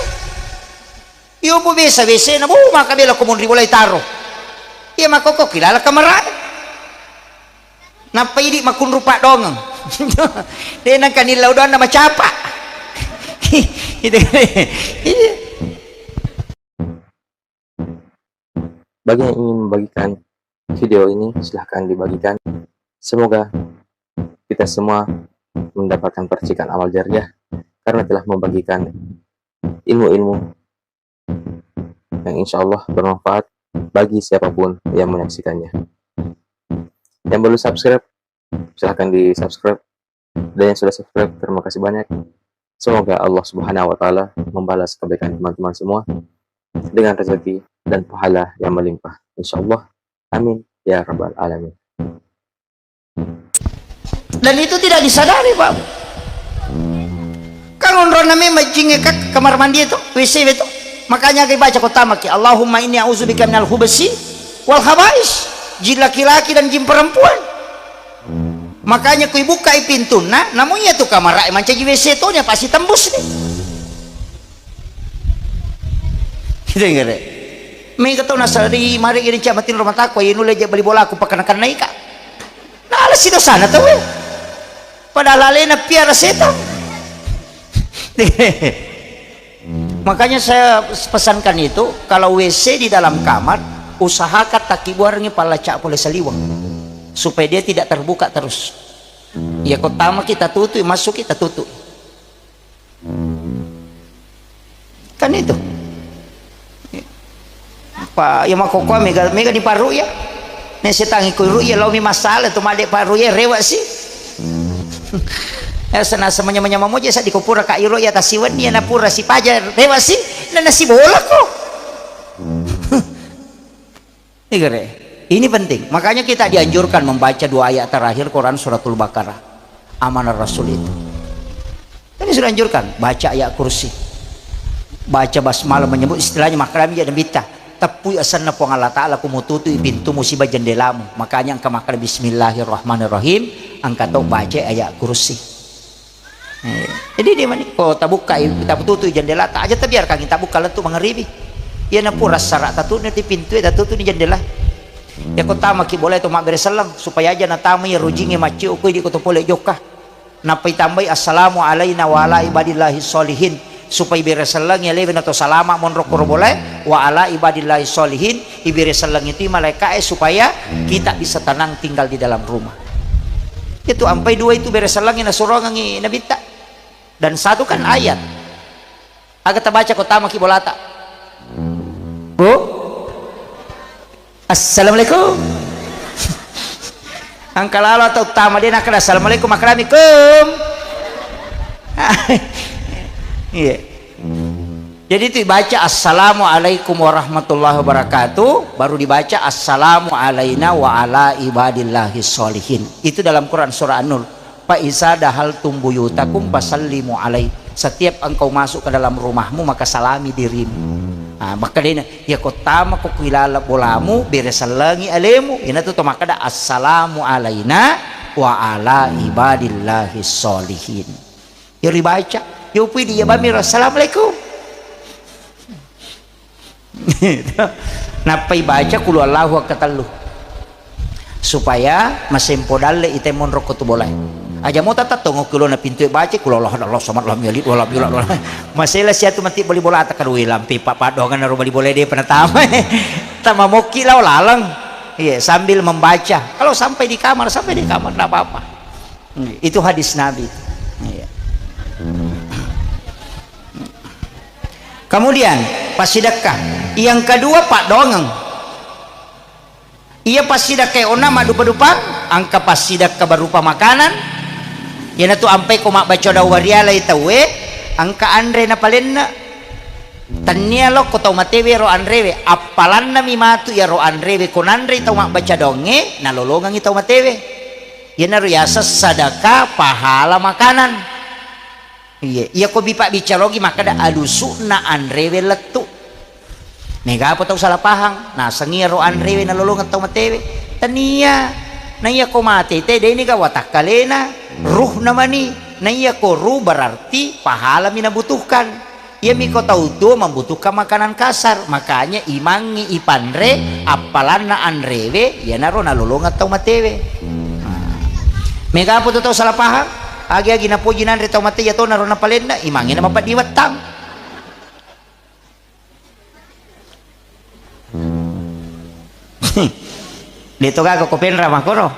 iyo po bisa WC na buh makabela kumunri boleh taro iya makoko kilala kamera napaidi makunrupa dongeng dia nang kanila udah nama capa itu bagi yang ingin membagikan video ini silahkan dibagikan semoga kita semua mendapatkan percikan amal jariah karena telah membagikan ilmu-ilmu yang insya Allah bermanfaat bagi siapapun yang menyaksikannya. Yang belum subscribe, silahkan di subscribe, dan yang sudah subscribe, terima kasih banyak. Semoga Allah Subhanahu wa Ta'ala membalas kebaikan teman-teman semua dengan rezeki dan pahala yang melimpah, insya Allah. Amin ya rabbal alamin. Dan itu tidak disadari, Pak. Kang onron namanya majingnya ke kamar mandi itu, WC itu. Makanya kita baca kotama ki Allahumma inni a'udzubika minal khubasi wal khaba'is, jin laki-laki dan jin perempuan. Makanya kui buka pintu nah namanya tuh kamar rai manca WC itu nya pasti tembus nih. Gitu enggak deh. Mi kata nasari mari ini camatin rumah takwa ini leje beli bola aku pakan naik kak. Nah alas itu sana tuh we. Padahal alena piara setan. Makanya saya pesankan itu kalau WC di dalam kamar usahakan taki buarnya pala cak boleh saliwang supaya dia tidak terbuka terus. Ya kotama kita tutup, masuk kita tutup. Kan itu. Pak yang makoko mega di paru ya. Nasi tangi kuiru ya laumi masalah tu madek paru ya rewa sih. Ya senasa menyama moja sa di kupura ka iro ya tasiwan dia napura si pajar rewa sih na nasi bola kok. Ini penting, makanya kita dianjurkan membaca 2 ayat terakhir Quran suratul Baqarah, amanah Rasul itu. Ini sudah anjurkan, baca ayat kursi, baca basmalah menyebut istilahnya makrami dan bita. Tapi asalnya po Allah Ta'ala kumututu pintu musibah jendelamu. Makanya angka makna bismillahirrahmanirrahim, angka tau baca ayat kursi. Jadi dia mana? Kalau tak buka, kita tutup jendela, tak aja terbiar kami tak buka lentuk mengeribi. Ya nampu rasa tak tutup nanti pintu, tak tutup di jendela. Ya kau tahu maki boleh tu mak beresalam supaya aja natamu ya rujingnya maci ukui di kau boleh jokah. Napai tambai assalamu alaina wa ala ibadillahi solihin supaya beresalang ya leben atau salama monrokor boleh wa ala ibadillahi solihin iberesalang itu malaikat supaya kita bisa tenang tinggal di dalam rumah. Itu ampai 2 itu beresalang yang nasurongan ni nabita dan 1 kan ayat. Agak terbaca kau tahu maki bolata. Bu. Assalamualaikum. Angka lalu atau utama dia nak assalamualaikum makramikum. Iya. Jadi itu dibaca assalamualaikum warahmatullahi wabarakatuh, baru dibaca assalamu alaina wa ala ibadillahi sholihin. Itu dalam Quran surah An-Nur. Fa iza dahaltum buyutakum fasallimu alai. Setiap engkau masuk ke dalam rumahmu maka salami dirimu. Nah, maka dia ya kotama ko kilala bolamu beresalangi alemu ina tu maka da assalamu alaina wa ala ibadillahi sholihin. Ya dibaca yo pi dia bamir assalamualaikum. Napai baca kulu Allahu akatalu supaya masempodale itemon rokotu boleh. Aja mau tata tongok kulo na pintu baca kulo Allah somat lam yalid wala yula masalah siatu mati beli bola tak kadui lampi pak padongan naru beli bola dia penatama tama moki lau lalang iya sambil membaca kalau sampai di kamar tidak apa-apa. Itu hadis Nabi iya. Kemudian pas sedekah yang kedua pak dongeng ia pas sedekah ona madu padupang angka pas sedekah berupa makanan. Ya na tu ampai ko mak baca daw wariala itawe angka andre na palenna tanya lo ko tau matewe ro andrewe apalan na mi matu ya ro andrewe ko nandre tau mak baca donge nalolongang itau matewe ya na riasa sadaka pahala makanan iya ko bipak bicarogi maka da alusu na andrewe letu mega apa tau salah pahang nah sengia ro andrewe nalolongang tau matewe tania na iya ko mate te de ini ka watak kalena ruh namani na iya ko ruh berarti pahala minabutuhkan ia miko tahu tuh membutuhkan makanan kasar makanya imangi ipandre apalan na andrewe ya naro nalulung atau matewe mega apa tuh salah paham agi na puji nandre tau mate ya tau naro na palenda imangi na mapat diwatang dito ka ko penra makoro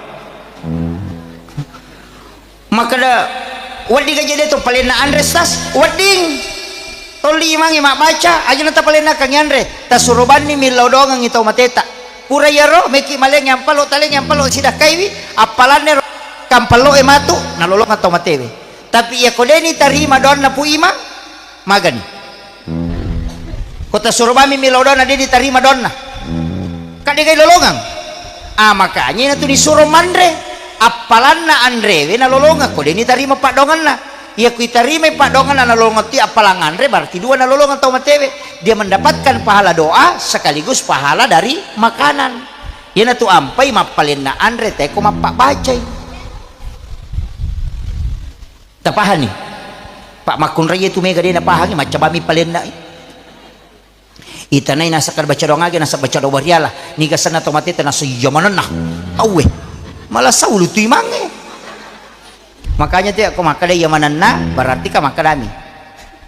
maka da wading aja dito palena andres tas wading toli mangi mak baca aja nata palena kang yanre ta suruban ni milodong ang ito mateta pura yaro meki maleng yang palo taleng yang palo sidak kaiwi apalane kampalo ematu nalolong atau matewe tapi ya kodeni tarima don na pu ima magani kota suruban mi milodong na di tarima don na kade kay lolongang makanya na tu disuruh mandre apalan na andre we nalolonga kodeni tarima pak dongan na ia kuitarima pak dongan na nalolongan ti apalangan re berarti dua nalolongan atau matewe dia mendapatkan pahala doa sekaligus pahala dari makanan ia na tu ampai mapalin na andre teko mapak bacai tapahan nih Pak Makun Raya itu mega dia na pahang macam bami palin na itanay nasa baca doa ngagi nasa baca doa riala ni gasan na tomatita nasa yamanan na awe malah saulu tu imange makanya dia aku makadai yamanan na berarti ka makadami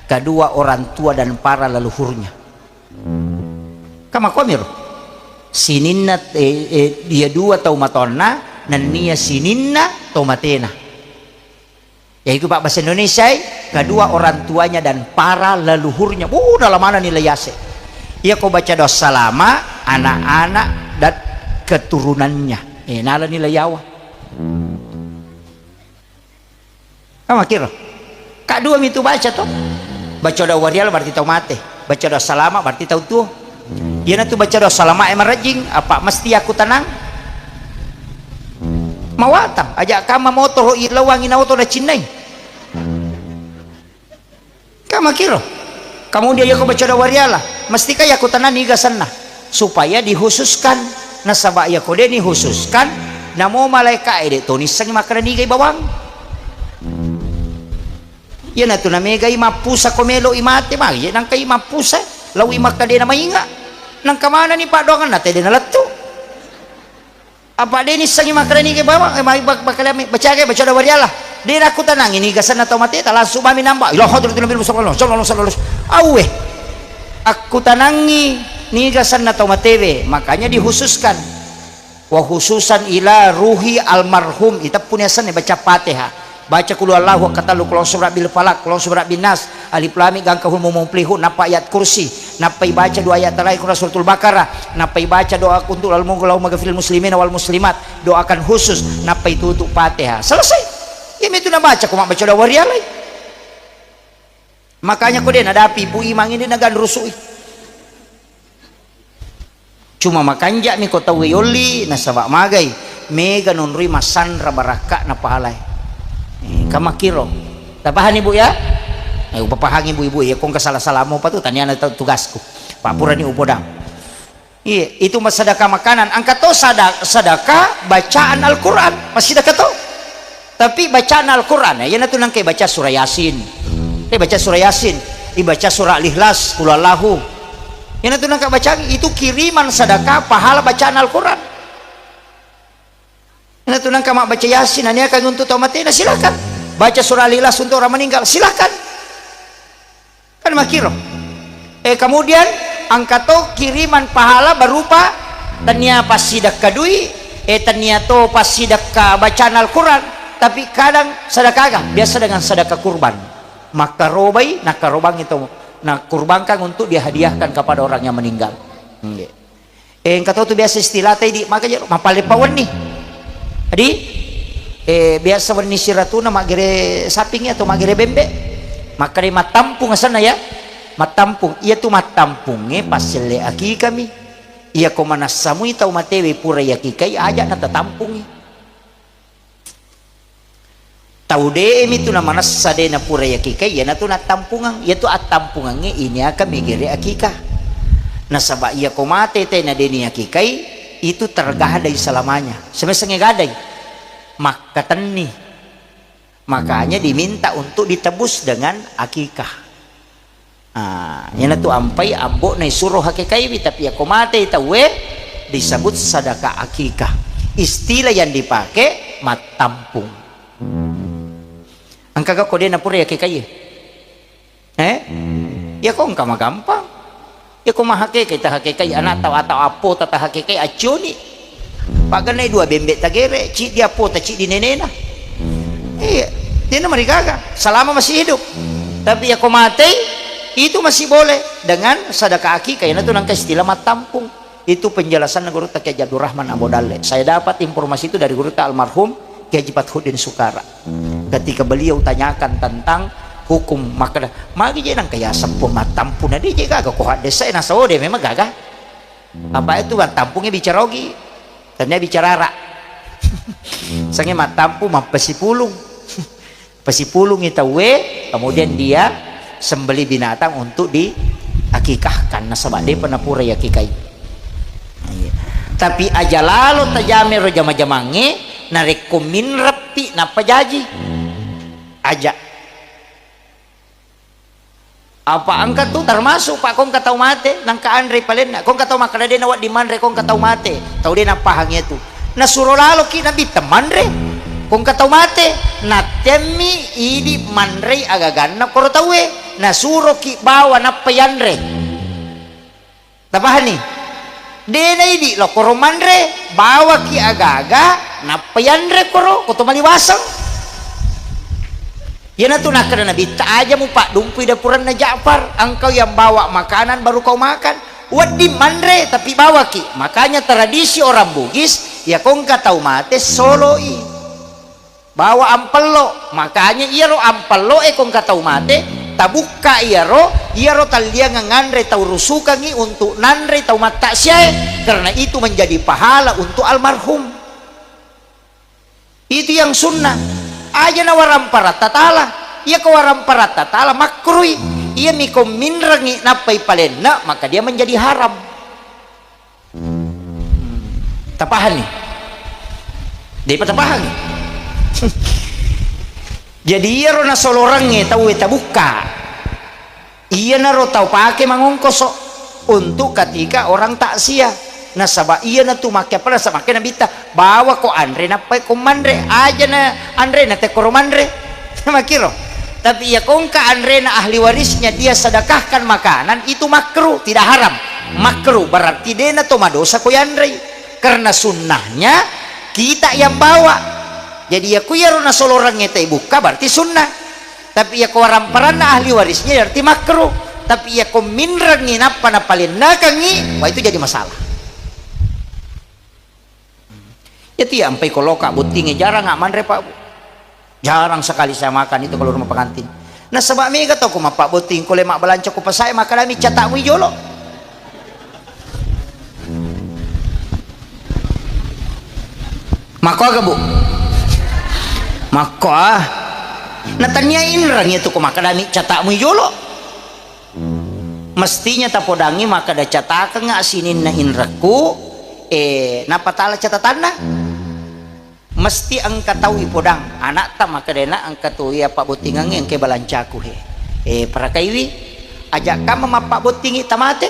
kedua orang tua dan para leluhurnya kama komir sininna dia dua taumatonna nan niya sininna taumatena yaitu Pak bahasa Indonesia kedua orang tuanya dan para leluhurnya dalam mana nilai yase ia kau baca doa salama anak-anak dan keturunannya nala nilai yawa kamu kira kak dua itu baca tuh baca doa warial berarti tahu mate baca doa salama berarti tahu tuh dia nanti baca doa salama emang rajing apa mesti aku tenang mawatang ajak kamu motor ilawangin auto da cinai kamu kira kamu dia aku baca doa wariala mesti kaya aku tenang niga sana supaya dihususkan nasabak ya kode dihususkan namo malaikat ide tulisan makanan niga bawang ya na tu na mega imapusa komelo imate mah ya nang kay imapusa lawi makade na mainga nang kamana ni Pak Dongan na tede na latto apa de ni sangi makrani ke bawang may bakalami baca da wariala di aku tanang ini gasan atau mati ta langsung bami nambah ilah hadir tu nabi sallallahu awe aku tanangi ni gasan atau mati makanya dihususkan wa khususan ila ruhi almarhum kita punya sen baca Fatihah baca qul huwallahu katalu qul surat bil falak qul surat bin nas alif lam mim gangkahul mumplihun napa ayat kursi napai baca dua ayat terakhir suratul baqarah napai baca doa untuk al munggulau magfiril muslimin wal muslimat doakan khusus napai tutup Fatihah selesai ya itu na baca kuma baca doa warialai makanya ko din ada ibu imang ini nagan rusui cuma makanja mi ko tawiyoli nasabak magay mega nunri masandra baraka na pahalay kamakiro tapahan ibu ya ayo papahang ibu-ibu ya kung kasalah-salah mo pa to tanya na tugasku papura ni upodang iya itu mas sedekah makanan angkat to sedekah bacaan Al-Quran masih sedekah to tapi bacaan Al-Quran ya na to nang kay baca surah Yasin baca surah Yasin dibaca surah Al-Ikhlas qul huwallahu ya na to nang baca itu kiriman sedekah pahala bacaan Al-Quran nah tunang kama baca Yasin ini akan untuk taumatina silakan baca surah Al-Ikhlas untuk orang meninggal silakan kan makiro kemudian angkat to kiriman pahala berupa tanya pasidak kadui tanya to pasidak bacaan Al-Quran tapi kadang sedekah biasa dengan sedekah kurban maka robai nak karobang itu nak kurbankan untuk dihadiahkan kepada orang yang meninggal angkat to biasa istilah tadi makanya mapalipawan nih jadi biasa warni siratuna magere saping atau magere bembe maka di matampung sana ya matampung iya tu matampungnya pasile aki kami iya ko manasamui tau matewe pura yakikai aja na tatampungnya tau de itu na manas sade na pura yakikai ya na tu na tampungang iya tu atampungannya ini akan migere akika nasaba iya ko mate te na deni yakikai itu tergadai selamanya semestinya gadai maka teni makanya diminta untuk ditebus dengan akikah yana tu ampai ambok na suruh hakikai tapi ya komate tawe disebut sedekah akikah istilah yang dipakai matampung angka kau dia napura akikai ya kok enggak mah gampang ya kuma hakikai ta hakikai anak tahu atau apo tata hakikai acuni paganay dua bembet tagere ci dia po ta ci di nenena iya dia na marigaga selama masih hidup tapi ya kumate itu masih boleh dengan sedekah akikah. Itu nang istilah matampung. Itu penjelasan guru Kiai Abdul Rahman Abu Dalle. Saya dapat informasi itu dari guru almarhum Kiai Haji Fathuddin Sukara. Ketika beliau tanyakan tentang hukum maka magi je nang kaya sampung matampung dia je gagah ko desa na saode memang gagah. Apa itu matampungnya bicara ogi. Ternyata bicara rak. Sange matampung mapasipulung. Pasipulung itu kemudian dia sembeli binatang untuk diakikahkan. Nasabah dia penapura yakikai. Tapi aja lalu tajame ro jama-jamange narekomin rapi napa jaji aja apa angkat tuh termasuk pak kong katau mate nang ka Andre palen na kong katau makana dia nawat di manre kong katau mate tau dia napahangnya tu nasuro lalo ki nabi temanre kong katau mate na temi idi manre agaganna koro tawe nasuro ki bawa napayanre tabahan nih dena idi lo koro manre bawa ki agaga napayanre koro koto maliwasang yan na tunakkan na nabi aja mo pak dumpuy dapuran na Ja'far engkau yang bawa makanan baru kau makan wadi manre tapi bawa ki makanya tradisi orang Bugis ya kong katau mate soloi bawa ampelo makanya iya ro ampelo kong katau mate tabuka iya ro talia ngandre tau rusukangi untuk nandre tau mata siya karena itu menjadi pahala untuk almarhum. Itu yang sunnah aja na waram paratatala iya ke waram paratatala makrui iya miko minrangi napai palenna maka dia menjadi haram. Tapahan nih dia patapahan nih. Jadi iya ro na solorangnya tahu tabuka iya na ro tau pakai mangongkoso untuk ketika orang takziah. Nah sabah iya na tu makia pala sa makia na bita bawa ko Andre na pay komandre aja na Andre na te koromandre makiro tapi ya kong ka Andre na ahli warisnya dia sedekahkan makanan itu makruh tidak haram makruh berarti dia na to madosa ko Andre karena sunnahnya kita yang bawa jadi ya kuyaro na solorangnya te buka berarti sunnah tapi ya ko waramparan na ahli warisnya berarti makruh tapi ya ko minrangi napa na palinna kangi wah itu jadi masalah. Ya tiap sampai koloka butingnya jarang nggak mandre pak jarang sekali saya makan itu kalau rumah pengantin. Nah sebab mega tau ko pak buting ko lemak belanca ko pasai maka kami catak mu jolo mako aga bu mako natanyain rang itu ko maka kami catak mu jolo mestinya tapodangi maka ada catakan nggak sinin na inraku napatala catatanna mesti angka tahu ipodang anak tak maka dena angka tu ya pak botingang yang ke balancaku para kaiwi ajak kamu pak botingi tamate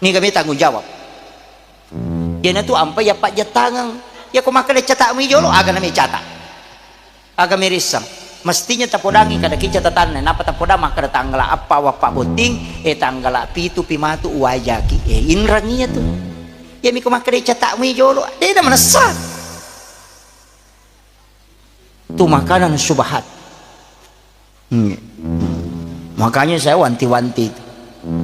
ni kami tanggung jawab dia tu ampai ya pak jatangang ya ko maka de catak mi jolo aga nami catak aga mirisang mestinya tapodangi kada ki catatan napa tapodang maka tanggal apa wa pak boting tanggal pitu pimatu wajaki inranginya tu ya mi ko maka de catak mi jolo dia dah menasat itu makanan subhat. Makanya saya wanti-wanti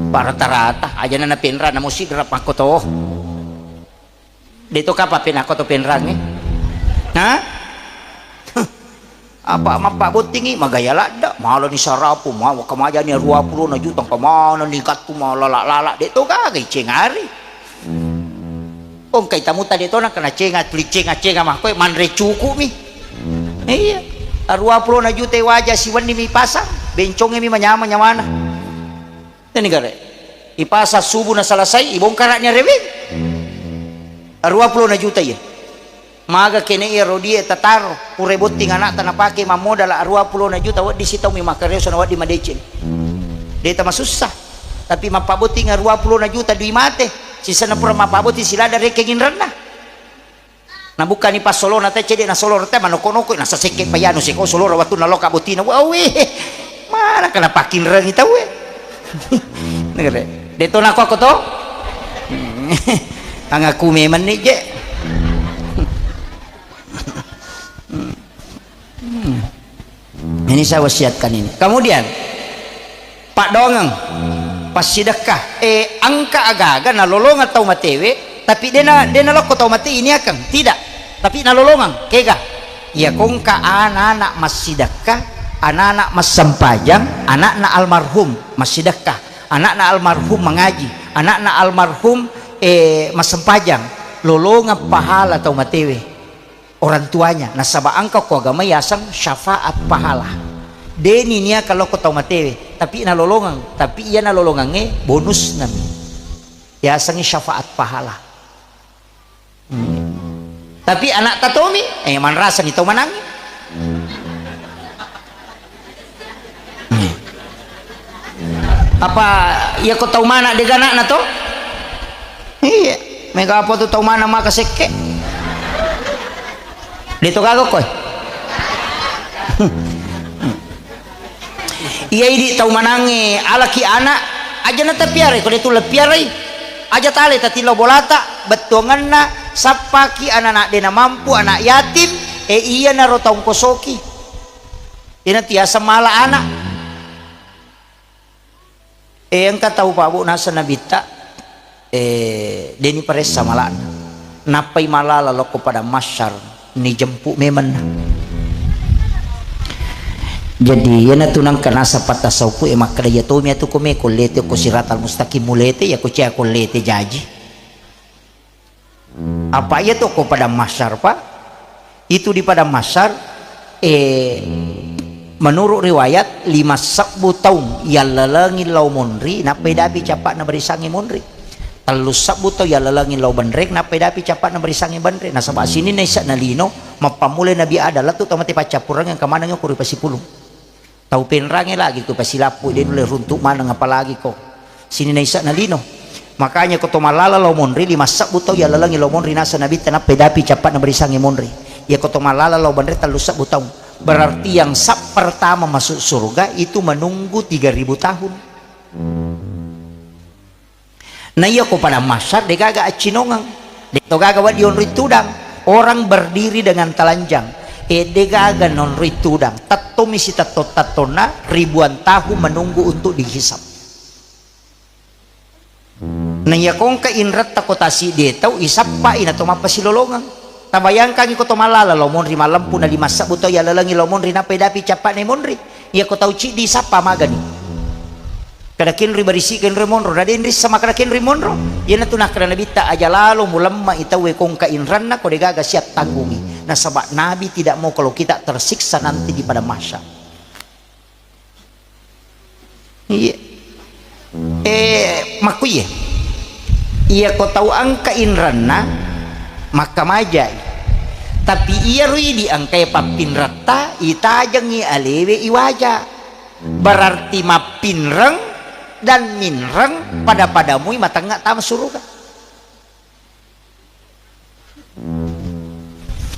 para rata aja na pinra na musik rap ako to dito ka pa pinako to pinra ni ha apa mapabot tingi magayala da malo ni sarapo mawa kamaja ni 20 na jutang pamana ni kat lala dito ka kay cengari kung kay tamuta dito na kana cenga tuli cenga mah koy manre cuku mi. Iya, 20 na juta wajah siwan ni mi pasang, bencongnya mi manyama nyawana. Ini kare, ipasa subuh na salasay, ibongkaraknya rewing. 20 na juta ya. Maga kene dia tataro, purebuting anak tanah pakai mamoda la 20 na juta, wad disitaw mi makaryo sa nawad di madecin. Dita masusah, tapi mapabuting 20 na juta di mate, sisa na pura mapabuti sila dari kengin renah. Na bukan ni pas solo na te cede na solo te manoko-noko nasa sikit pa yano siko solo rawatu na loka butina wawe mana kana pakin rang ita we negere deto na ako to ang aku meman ni je ini saya wasiatkan ini kemudian Pak Dongang pas sedekah angka agaga nalolongan tau matewe tapi dia naloko tau mati ini akan tidak tapi nalolongan kega ya kong ka anak-anak mas sedekah anak-anak mas sempajang anak-anak almarhum mas sedekah anak-anak almarhum mengaji anak-anak almarhum mas sempajang lolongan pahala tau matewe orang tuanya nasaba angka ko agama yasang syafaat pahala deni niya kalau ko tau matewe tapi nalolongan tapi iya nalolongan bonus nami yasang syafaat pahala tapi anak tatomi man rasa nih tau manangi apa iya ko tau mana dega anak na to iya mega apa tuh tau mana maka seke dito kagok koy iya idi tau manangi alaki anak aja na tapiaray ko dito lapiaray aja tali tati lo bolata betongan na sapaki anak-anak dena mampu anak yatim iya na rotong kosoki ina tiasa mala anak yang katahu pak bu nasa nabita deni pares sama lana napai malala loko pada masyar ni jemput meman jadi yana tunang kana sa patasawpu makadaya to mi atu ko me kolete ko siratal mustaqim mulete ya ko cia kolete jaji apa ya to ko pada masyar pak itu di pada masyar menurut riwayat 5 tahun ya lalangin lau monri na pedapi capak na berisangi monri talus tahun ya lalangin lau bandrek na pedapi capak na berisangi bandrek na sabak sini na isa na lino mapamulay nabi adalah tu tamati pacapurang yang kamana nga kuri pasipulong tau penrangi lagi tu pasilapu dia nulai runtuk mana apalagi kok sini na isa na lino makanya ko tomalala lau monri 5 tahun ya lalangin lau monri nasa nabi tanap pedapi capak na berisangi monri ya ko tomalala lau bandrek talus tahun berarti yang pertama masuk surga itu menunggu 3000 tahun nah iya ko pada masyar degaga acinongang deto gaga wadion ritudang orang berdiri dengan telanjang degaga non ritudang tato misi tato tatona ribuan tahun menunggu untuk dihisap nah iya kong kainrat takotasi detau isap pa ina to mapasilolongang tabayangkan ko to malala lo monri malam puna di masa buto ya lalangi lo monri na pedapi capak ne monri ya ko tau ci di sapa magani kada kinri barisi kinri monro na din sama kada kinri monro ya na tunah kada nabita aja lalu mulamma itawe kong kainran na ko degaga siap tanggungi na sabak nabi tidak mau kalau kita tersiksa nanti di pada masa iya makuye iya ko tau angka inran na maka majai tapi iya rui di angkai papin rata itajangi alewe iwaja berarti mapinreng dan minreng padamu matangga tam suruga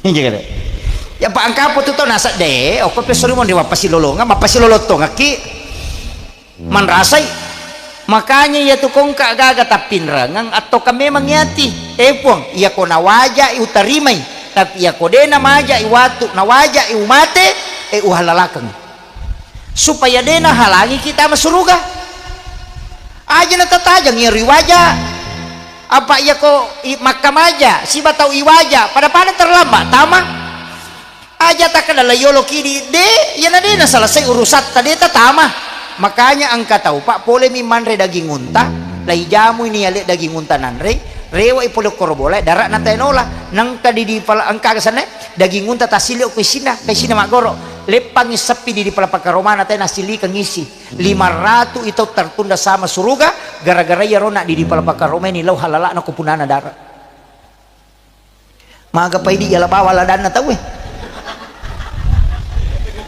ini jadi ya pak angka apa tuh nasa deh aku pesori mau diwapasilolonga mapasiloloto ngaki manrasai makanya ya tuh kong kagaga tapin rangang atau kami mengyati puang iya ko nawaja utarimay tapi iya ko de na maja iwatu nawaja iumate uhalalakang supaya de na halangi kita masuruga aja na tatajang iya riwaja apa iya ko makamaja si batau iwaja pada terlambat tama aja tak kada layolo kini de ya na de na selesai urusat tadi tama makanya angka tahu pak pole mimandre daging unta lai jamu ini ya daging unta nanre rewa ipolo korobole darat na tenola nang tadi di pala angka kesana daging unta tasili o kesina magoro lepang sepi di pala pakaromana teh nasili kangisi 500 itu tertunda sama suruga gara-gara ya rona di pala pakaroma ini lau halala na kupunana darat maga pa di yala bawa ladan na tawe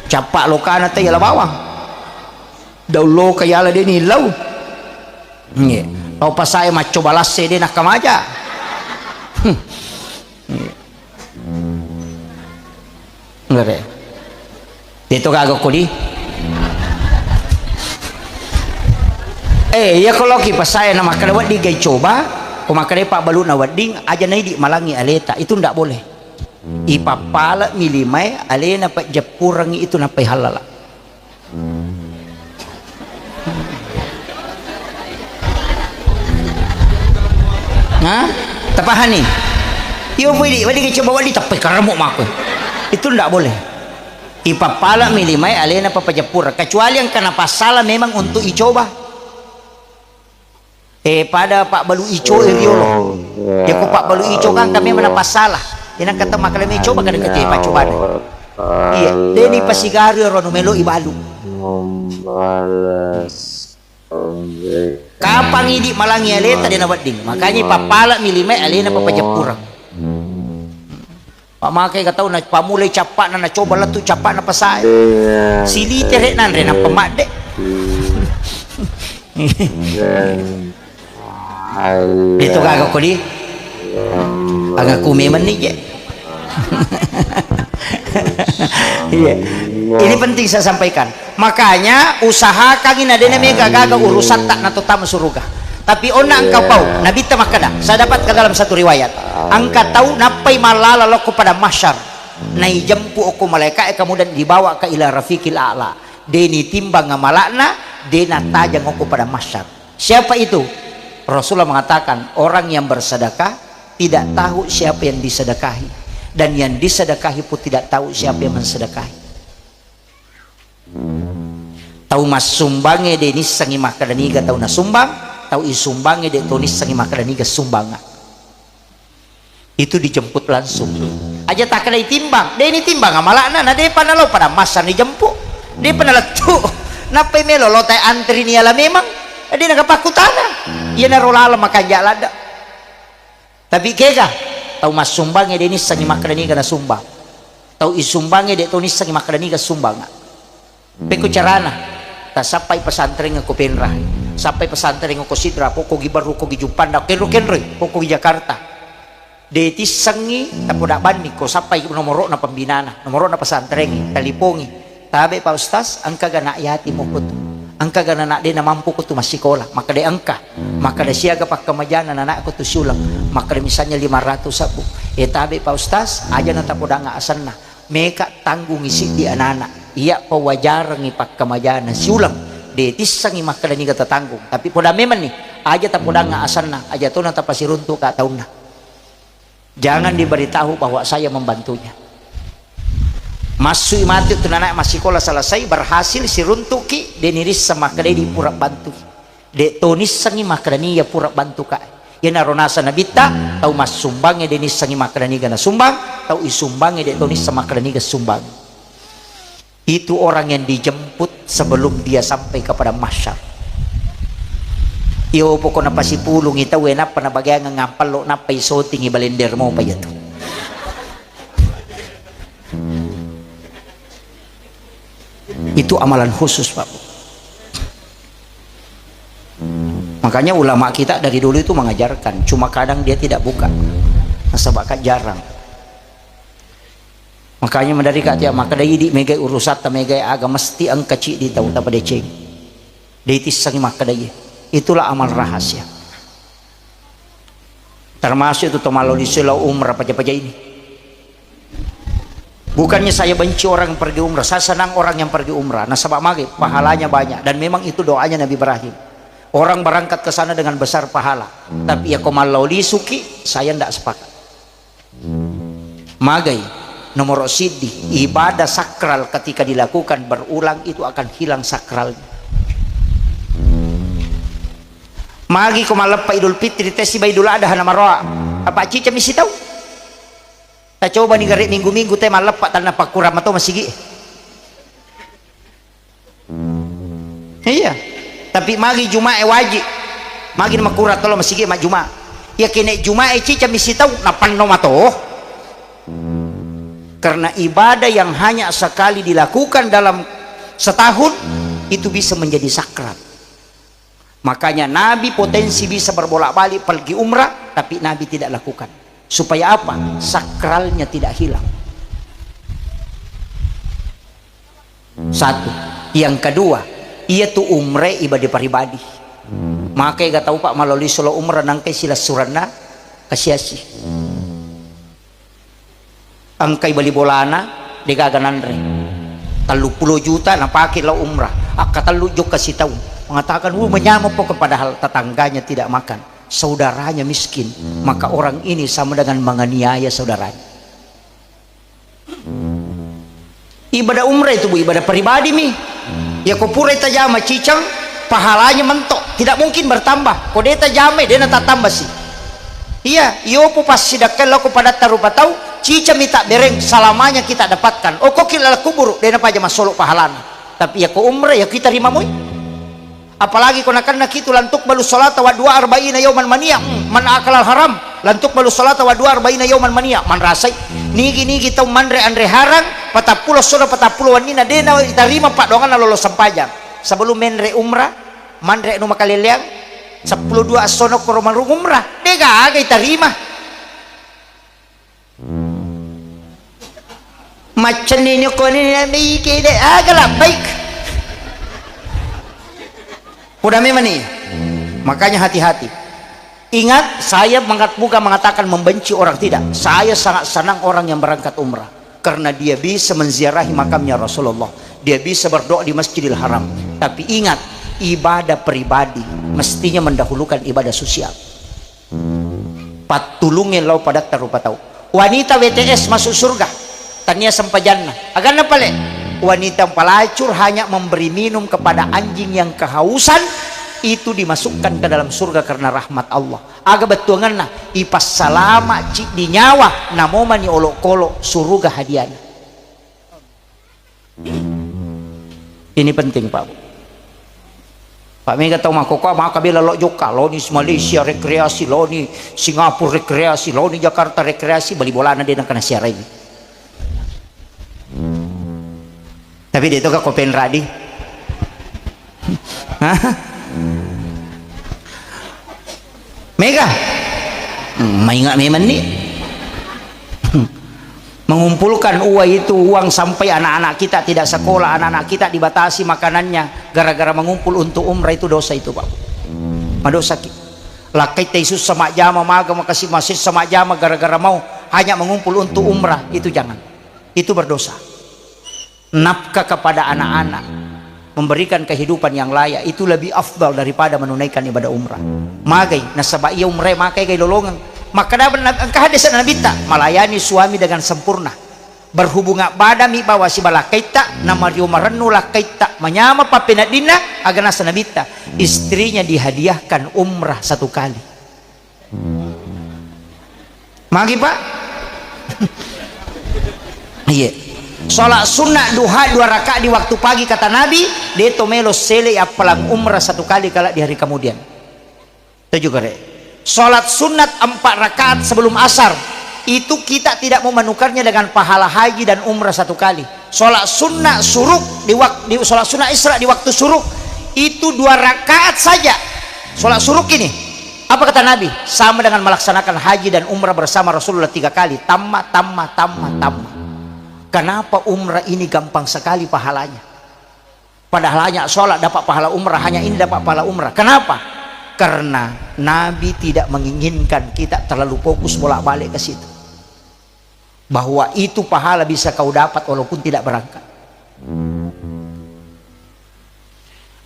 capak lokana teh yala bawang daulo kayala dia ni lau nge tau pas saya maco balas dia nak kamaja nggak deh itu kagak kuli ya kalau ki pas saya nama kelewat di gay coba pemakaian pak balu nawading aja naik di malangi aleta itu ndak boleh ipapala milimai alena pak jepurangi itu napai halala Hah? Tapahan nih. Iyo pwede, wadi ka coba wadi tapi karamok mako. Itu ndak boleh. Ipapala milimay alena papajapura kecuali yang kena pasala memang untuk icoba. Pada Pak Balu Ico Iriolo. Ya ko Pak Balu Ico kan kami mana pasalah. Yan ang kata makalami icoba kada kati pacoba. Iya, deni pasigari rono melo ibalu. Kapang idi malangi aleta din awading. Makanya ipapala milimay alena papajapura. Pamakay ka tao na pamulay capa na nacoba lang to capa na pasay. Siliter nan rin ang pamade. Dito gagaw ko di. Ang kumiman ni je. Ini penting saya sampaikan. Makanya usahakan ini ada namanya gagaw urusan tak natutama suruga. Tapi ona engkau pau Nabi tamakada. Saya dapat ke dalam satu riwayat. Angka tahu napai malala loko pada masyar. Nai jempu aku malaikat kemudian dibawa ke ila rafiqil a'la. Deni timbang ngamalakna, dena tajang aku pada masyar. Siapa itu? Rasulullah mengatakan orang yang bersedekah tidak tahu siapa yang disedekahi dan yang disedekahi pun tidak tahu siapa yang mensedekahi. Tahu mas sumbange deni sangi makadaniga tahu na sumbang. Tahu isumbangi dek tonis sangi makarani ke sumbangan itu dijemput langsung aja tak kena timbang dia ini timbang amalakna na dia panalo pada masa ni jemput dia panaletu napai melo lotai antri ni ala memang dia nakapakutana ia narolala makan jalada tapi kega tahu mas sumbangi dia ini sangi makarani ke na sumbang tahu isumbangi dek tonis sangi makarani ke sumbangan peku carana tak sampai pesantren aku penrah sampai pesantren ko sidra poko gibaru ko gijumpanda kenro poko gi Jakarta deti sangi tapoda bani ko sampai nomoro na pembinana nomoro na pesantren talipongi tabe Pak Ustaz angka gana yati mo ko angka gana na de na mampu ko tu masikola maka de angka maka de siaga pak kamajana anak ko tu sulang maka de misalnya 500 sabu tabe Pak Ustaz aja na tapoda nga asanna meka tanggung isi di anak iya pawajarang ipak kamajana sulang detis sangi makadani kata tanggung tapi poda memang nih aja tak poda nga asanna aja tuh nata pasiruntu ka tauna jangan diberitahu bahwa saya membantunya masuk mati tu anak masih sekolah selesai berhasil siruntu ki deniris sama kadai pura bantu de tonis sangi makadani ya pura bantu ka ya naronasa nabita tau mas sumbangnya denis sangi makadani gana sumbang tau isumbangnya de tonis sama kadani ga sumbang itu orang yang dijemput sebelum dia sampai kepada masyar. Iyo poko na pasipulong ita wena pa na bagay nga ngampalo na pa isoting ibalender mo pa yato. Itu amalan khusus Pak. Makanya ulama kita dari dulu itu mengajarkan, cuma kadang dia tidak buka. Nasabaka jarang. Makanya mendari kata maka dari di megai urusat ta megai aga mesti ang kecil di tahu ta pada ceng deitis sangi maka dari itulah amal rahasia termasuk itu tomalo di selo umrah paja-paja ini bukannya saya benci orang yang pergi umrah saya senang orang yang pergi umrah nasabak mage pahalanya banyak dan memang itu doanya Nabi Ibrahim orang berangkat ke sana dengan besar pahala tapi ya komalau di suki saya tidak sepakat magai nomor siddi ibadah sakral ketika dilakukan berulang itu akan hilang sakralnya magi kumalap pa Idul Fitri tes si Idul Adha na maroa apa cica misi tahu tak coba nih garik minggu-minggu teh malap pak tanah pakuram atau masigi iya tapi magi Jumae wajib magi makurat tolo masigi mak Jumae ya kene Jumae cica misi tahu na panno mato karena ibadah yang hanya sekali dilakukan dalam setahun itu bisa menjadi sakral makanya Nabi potensi bisa berbolak-balik pergi umrah tapi Nabi tidak lakukan supaya apa? Sakralnya tidak hilang satu yang kedua ia tuh umrah ibadah pribadi makanya gak tahu Pak melalui solo umrah nangkai sila surana kasiasi angkai bali bolana di gaganan re 30 juta na pakai lah umrah akatalujok kasih tahu mengatakan menyamuk po kepada hal tetangganya tidak makan saudaranya miskin, maka orang ini sama dengan menganiaya saudaranya. Ibadah umrah itu Bu, ibadah pribadi mi. Ya ko pura tajama cicang, pahalanya mentok, tidak mungkin bertambah. Ko deta jame dia tak tambah sih. Iya, iyo po pas sidakkan lo pada tarupa tahu, cica minta bereng selamanya kita dapatkan. Oh kok kila kubur, dia apa aja masolok pahalana. Tapi ya ko umrah ya kita terima moy. Apalagi kau nak kitu lantuk balu salat wa 42 yauman mania man akalal haram lantuk balu salat wa 42 yauman mania man rasai nigi tau manre andre harang 40 sono 40 wanina dena diterima pak dongan lolos sampajang sebelum menre umrah manre nu makaleleang 12 sono ko roman umrah dega agak diterima macam ini ko ni baik de agak baik. Udah memang nih, makanya hati-hati. Ingat, saya bukan mengatakan membenci orang, tidak. Saya sangat senang orang yang berangkat umrah karena dia bisa menziarahi makamnya Rasulullah, dia bisa berdoa di Masjidil Haram. Tapi ingat, ibadah pribadi mestinya mendahulukan ibadah sosial. Patulungin lau pada tarupa tahu. Wanita WTS masuk surga, tania sampai jannah. Agar apa le? Wanita yang pelacur hanya memberi minum kepada anjing yang kehausan, itu dimasukkan ke dalam surga karena rahmat Allah. Aga betuangan nah ipas salama cik di nyawa namo mani olok kolok surga hadiana. Ini penting Pak. Pak Mega tahu makoko maka bila lo joka lo ni Malaysia rekreasi, lo ni Singapura rekreasi, lo ni Jakarta rekreasi, bali bolana dia nak kena siaran ini. Tapi dia itu ke kopen radi. Mega maingat memang nih mengumpulkan uang sampai anak-anak kita tidak sekolah, anak-anak kita dibatasi makanannya gara-gara mengumpul untuk umrah, itu dosa itu Pak. Madosa lakai Yesus sama jama maga makasih masih sama jama gara-gara mau hanya mengumpul untuk umrah, itu jangan, itu berdosa. Nafkah kepada anak-anak, memberikan kehidupan yang layak, itu lebih afdal daripada menunaikan ibadah umrah. Magai nasabah iya umrah makai kay lolongan maka dapat angka hadis Nabi tak melayani suami dengan sempurna, berhubungan badami bawa si balakaita nama dia marenu lakaita menyama papenadina agar nasa Nabi tak istrinya dihadiahkan umrah 1 kali. Magi Pak. Iya. Sholat sunnah duha 2 rakaat di waktu pagi kata Nabi, dia tomelo sele apalang umrah 1 kali kalau di hari kemudian. Itu juga deh. Sholat sunat 4 rakaat sebelum asar, itu kita tidak mau menukarnya dengan pahala haji dan umrah 1 kali. Sholat sunnah suruk di sholat sunnah Isra di waktu suruk itu 2 rakaat saja. Sholat suruk ini apa kata Nabi? Sama dengan melaksanakan haji dan umrah bersama Rasulullah 3 kali. Tamma. Kenapa umrah ini gampang sekali pahalanya? Padahal hanya sholat dapat pahala umrah, hanya ini dapat pahala umrah. Kenapa? Karena Nabi tidak menginginkan kita terlalu fokus bolak-balik ke situ. Bahwa itu pahala bisa kau dapat walaupun tidak berangkat.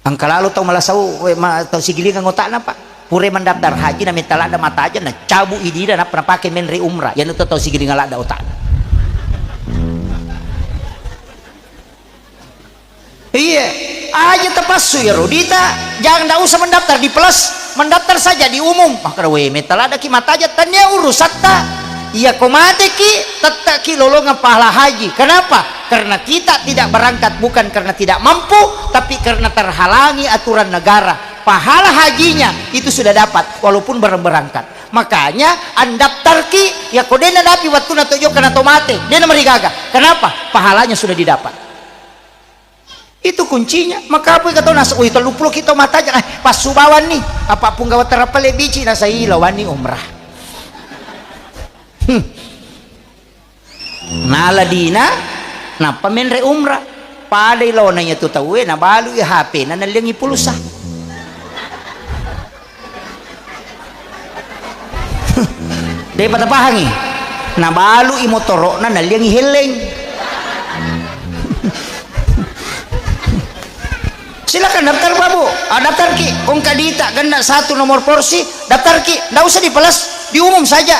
Angka lalu tahu malah tahu sigilingan ngotak napa? Pure mendaftar haji na minta lada mata aja na cabu idi dan pernah pakai menri umrah. Yang itu tahu sigilingan lada otak. Iya, aja tepasu ya Rodita, jangan dah usah mendaftar di plus, mendaftar saja di umum. Maka we metal ada ki mata aja tanya urusan ta. Iya kau mati ki, tetap ki lolongan pahala haji. Kenapa? Karena kita tidak berangkat bukan karena tidak mampu, tapi karena terhalangi aturan negara. Pahala hajinya itu sudah dapat walaupun berangkat. Makanya andaftar ki, ya kau dena dapi waktu na tojo karena tomate, dena merigaga. Kenapa? Pahalanya sudah didapat. Itu kuncinya. Maka apa kata nasa itu lupa kita mata aja pas subawan nih apapun gawat terapale bici nasa ilawan nih umrah naladina napa menre umrah pada ilawannya tu tahu na balu ya HP na nalingi pulsa deh pada pahangi na balu imotoro na nalingi heleng Silakan daftar Pak Bu. Daftar ki. Kong kadita ganda 1 nomor porsi, daftar ki. Nggak usah dipelas, diumum saja.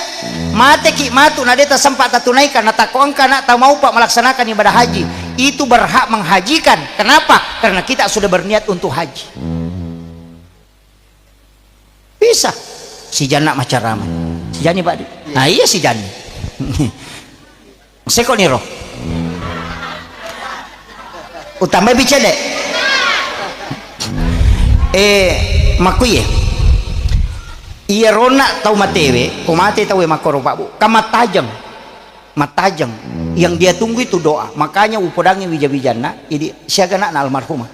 Mate ki matu nadeta sempat tatunaikan natakoang kana tak mau Pak melaksanakan ibadah haji. Itu berhak menghajikan. Kenapa? Karena kita sudah berniat untuk haji. Bisa. Si Jana macaraman. Si Jani Pak. Nah iya si Jani. Seko niro. Utama bicara deh. Makuye iya rona tau matewe kumate tahu makoro Pak Bu kamatajang matajang yang dia tunggu itu doa, makanya upodangi wija-wijana ini siagana na almarhumah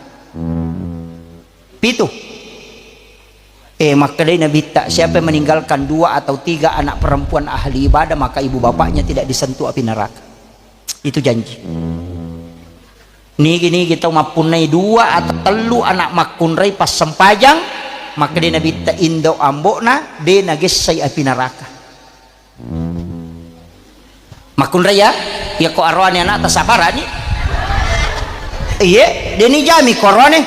pitu maka dari Nabi tak siapa yang meninggalkan 2 atau 3 anak perempuan ahli ibadah maka ibu bapaknya tidak disentuh api neraka. Itu janji. Niki kita mapunai 2 atau 3 anak makunrai pas sempajang maka dia Nabi ta indo ambokna de nagesai api neraka. Makunrai ya ko arwani anak ta sabara ni. Iya, deni jami korone.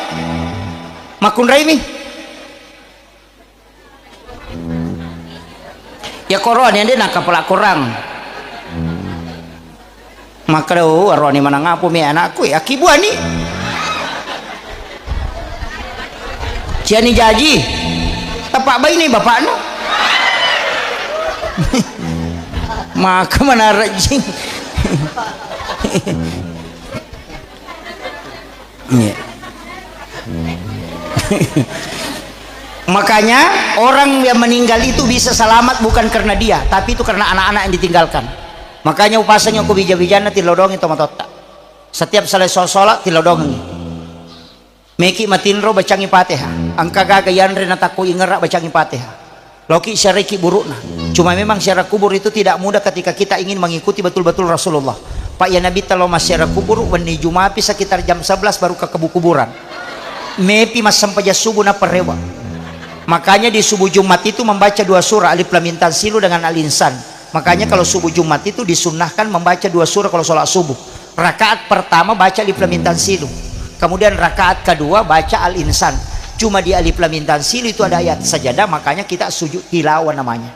Makunrai mi. Ya korone dia nak kepala kurang. Maka do arwani mana ngapu mi anakku ya kibuani ciani jaji tapak bayi ni bapak no maka mana rajin makanya orang yang meninggal itu bisa selamat bukan karena dia tapi itu karena anak-anak yang ditinggalkan. Makanya upasanya aku bija-bijana tilodongi tomatota. Setiap selesai sholat tilodongi. Meki matinro bacangi Fatihah. Angka gagayan rena taku ingerak bacangi Fatihah. Loki syariki burukna. Cuma memang syarat kubur itu tidak mudah ketika kita ingin mengikuti betul-betul Rasulullah. Pak ya Nabi talo mas syarat kubur wani Jumapi sekitar jam 11 baru ke kuburan. Mepi mas sampai subuh na perewa. Makanya di subuh Jumat itu membaca 2 surah Alif Lam Mim Tanzilu dengan Al-Insan. Makanya kalau subuh Jumat itu disunnahkan membaca 2 surah kalau sholat subuh. Rakaat pertama baca Alif Lam Mim Tanzilu. Kemudian rakaat kedua baca Al-Insan. Cuma di Alif Lam Mim Tanzilu itu ada ayat sajadah, makanya kita sujud tilawah namanya.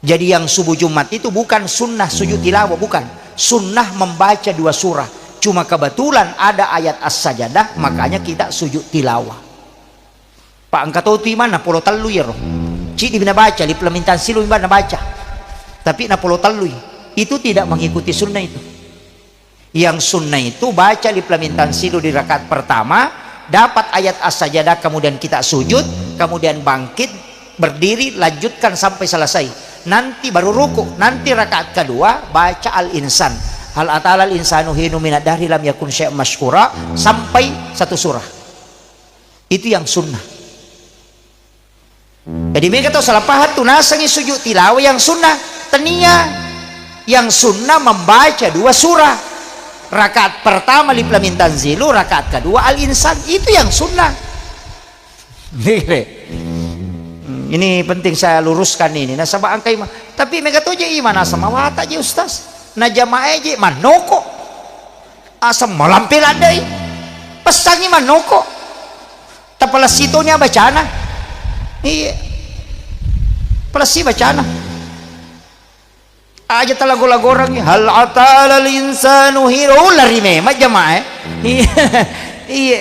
Jadi yang subuh Jumat itu bukan sunnah sujud tilawah, bukan. Sunnah membaca 2 surah. Cuma kebetulan ada ayat as-sajadah, makanya kita sujud tilawah. Pak angkat tahu di mana? Pulau Talu ya roh. Cik di mana baca Alif Lam Mim Tanzilu di mana baca? Tapi napolo talui itu tidak mengikuti sunnah itu. Yang sunnah itu baca Alif Lam Mim Tanzilu di rakaat pertama, dapat ayat as-sajadah, kemudian kita sujud, kemudian bangkit, berdiri, lanjutkan sampai selesai. Nanti baru ruku. Nanti rakaat kedua baca Al-Insan. Hal atal al-insanu hinu minad dahri lam yakun syai'an mashkura sampai 1 surah. Itu yang sunnah. Jadi mereka tahu salah pahat tu nasangi sujud tilawah yang sunnah. Tenia yang sunnah membaca 2 surah. Rakaat pertama Alif Lam Mim Tanzilu, rakaat kedua Al-Insan. Itu yang sunnah. Ini penting saya luruskan ini. Nah sabak angkai mah. Tapi mereka tahu je mana sama wata je ustaz. Na jamaah je manoko. Asam malampil adai. Pesangi manoko. Tapala sitonya bacana. Iya. Pelasi bacana. Aja lagu-lagu orang hal atal al-insanu hiro lari memat jamaah. Iya. Iya.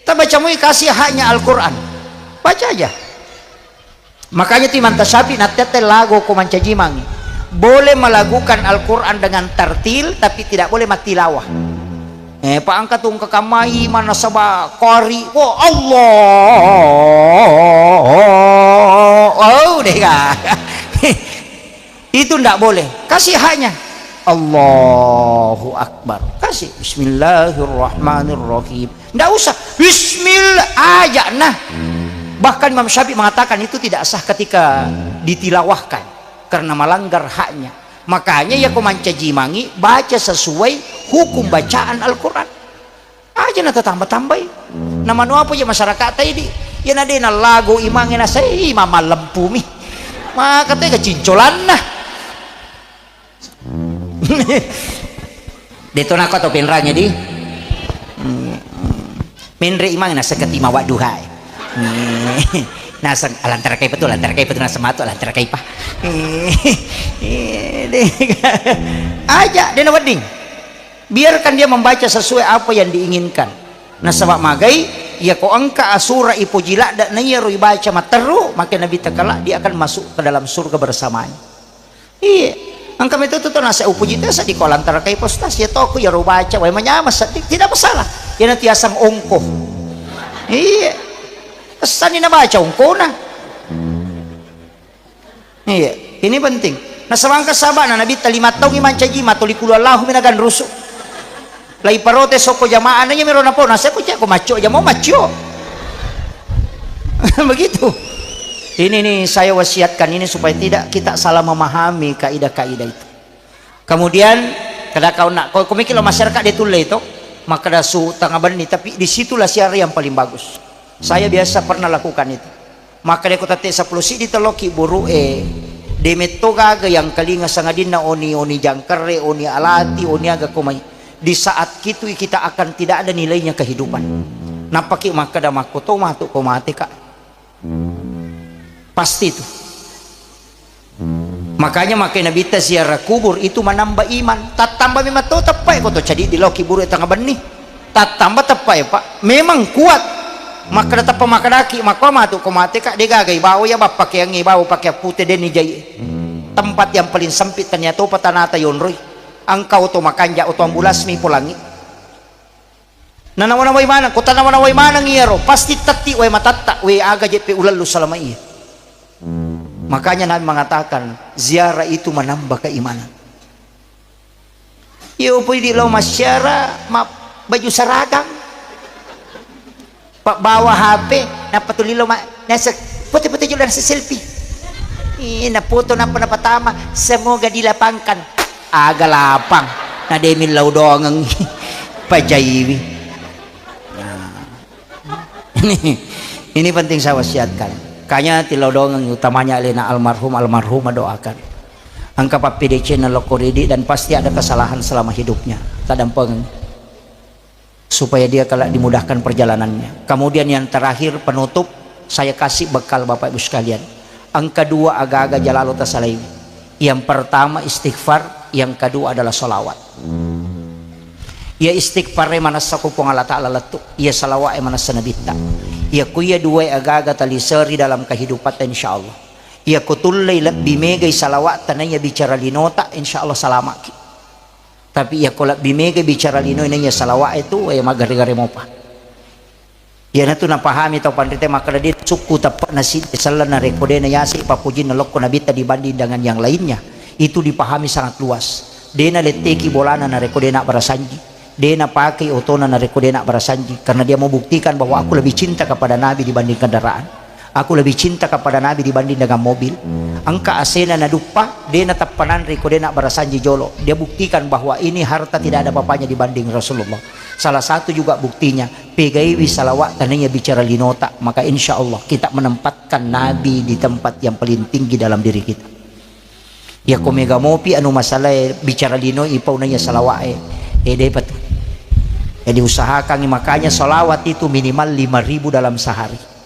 Tak bacamu kasih haknya Al-Qur'an. Baca aja. Makanya timan tasyabi natete lagu ko mancajimangi. Boleh melakukan Al-Qur'an dengan tartil tapi tidak boleh matilawah. Pak angkat tung ke kamai mana sabah qari. Oh Allah. Oh deh kak. Itu tidak boleh. Kasih haknya Allahu Akbar. Kasih Bismillahirrahmanirrahim. Tidak usah Bismillah aja. Nah bahkan Imam Syafi'i mengatakan itu tidak sah ketika ditilawahkan karena melanggar haknya. Makanya ya komanca jimangi baca sesuai hukum bacaan Al-Quran aja. Nah tambah-tambah nama nu apa ya masyarakat tadi ya nadena lagu imangina saya mama lempu mi maka teh kecincolan nah Dito na ko to pinranya di menre imang nasa ketima waduha nasa alantara kay pa to nasa mato alantara kay pa aja dia nawading biarkan dia membaca sesuai apa yang diinginkan. Nah sabab magai ya ko angka asura ipujila da na iya roy baca materu maka nabi takala dia akan masuk ke dalam surga bersamanya. Iya angka itu tuh nasa upuji sa di ko alantara kay postas ya toko ya roy baca way manyama tidak masalah ya nanti asang ongko. Iya sani na baca ongko na. Iya ini penting. Nah sabangka sabana nabi talima taong iman caji matuli kulallahu minagan rusuk lai parote soko jamaah nanya meron na po nasa ko siya ko macho jamo macho begitu. Ini nih saya wasiatkan ini supaya tidak kita salah memahami kaidah-kaidah itu. Kemudian kada kau nak kau mikirlah masyarakat ditulai itu maka ada su tengah bani tapi disitulah siara yang paling bagus. Saya biasa pernah lakukan itu maka dia kota te 10 si diteloki buru demeto gaga yang kalinga sangadina oni jangkere oni alati oni aga komai. Di saat itu kita akan tidak ada nilainya kehidupan. Napaki maka dah makoto matuk ko mati kak. Pasti itu. Makanya Nabi ziarah kubur itu menambah iman. Tak tambah memang tu tepai ko to jadi di loki buru tengah benih. Tak tambah tepai pak. Memang kuat. Maka dah tepa maka daki maka matuk ko mati kak dia gagai bau ya bapak yang bau pakai putih deni jai. Tempat yang paling sempit ternyata patanata yonroy. Angkau to makanja o to ambulas mi pulangi nanawana way mana kota nawana way mana ngiyaro pasti tati way matatta way aga jepe ulalu salama iya. Makanya Nabi mengatakan ziarah itu menambah keimanan. Yo pui di lo masyara ma baju seragam pak bawa HP na patulilo ma nasa putih-putih juga nasa selfie na foto na panapatama semoga dilapangkan aga lapang na demin law doang ang pajaywi. Ini penting saya wasiatkan. Kanya tilaw doang ang utamanya alina almarhum doakan. Ang kapapidece na lokoridi dan pasti ada kesalahan selama hidupnya. Tadampang supaya dia kalau dimudahkan perjalanannya. Kemudian yang terakhir penutup saya kasih bekal Bapak Ibu sekalian. Ang kedua aga-aga jalalo tasalay. Yang pertama istighfar, yang kedua adalah salawat. Ya istighfar mana sakupong Allah Ta'ala letuk, ya salawat mana sanabita. Ya kuya dua aga-aga talisari dalam kehidupan insyaallah. Ya kutullay bimegay salawat tanaya bicara linota insyaallah salamak. Tapi ya kolak bimegay bicara linoy nanya salawat itu ya magari-gari mo pa. Ya na to napahami tau pandrite maka dia suku tapat nasi salah na rekode na yasi papujin na lokko nabita dibanding dengan yang lainnya itu dipahami sangat luas. Dia na leteki bolana na rekode na barasanji. Dia na pakai otona na rekode na barasanji karena dia mau buktikan bahwa aku lebih cinta kepada Nabi dibanding kendaraan. Aku lebih cinta kepada Nabi dibanding dengan mobil. Angka asena na dupa, dia na tapanan rekode na barasanji jolo. Dia buktikan bahwa ini harta tidak ada papanya dibanding Rasulullah. Salah satu juga buktinya, pegaiwi salawat tanahnya bicara linota, maka insya Allah kita menempatkan Nabi di tempat yang paling tinggi dalam diri kita. Ya komega mopi anu masalah bicara lino ipau nanya salawat dapat. Jadi usahakan makanya salawat itu minimal 5.000 dalam sehari.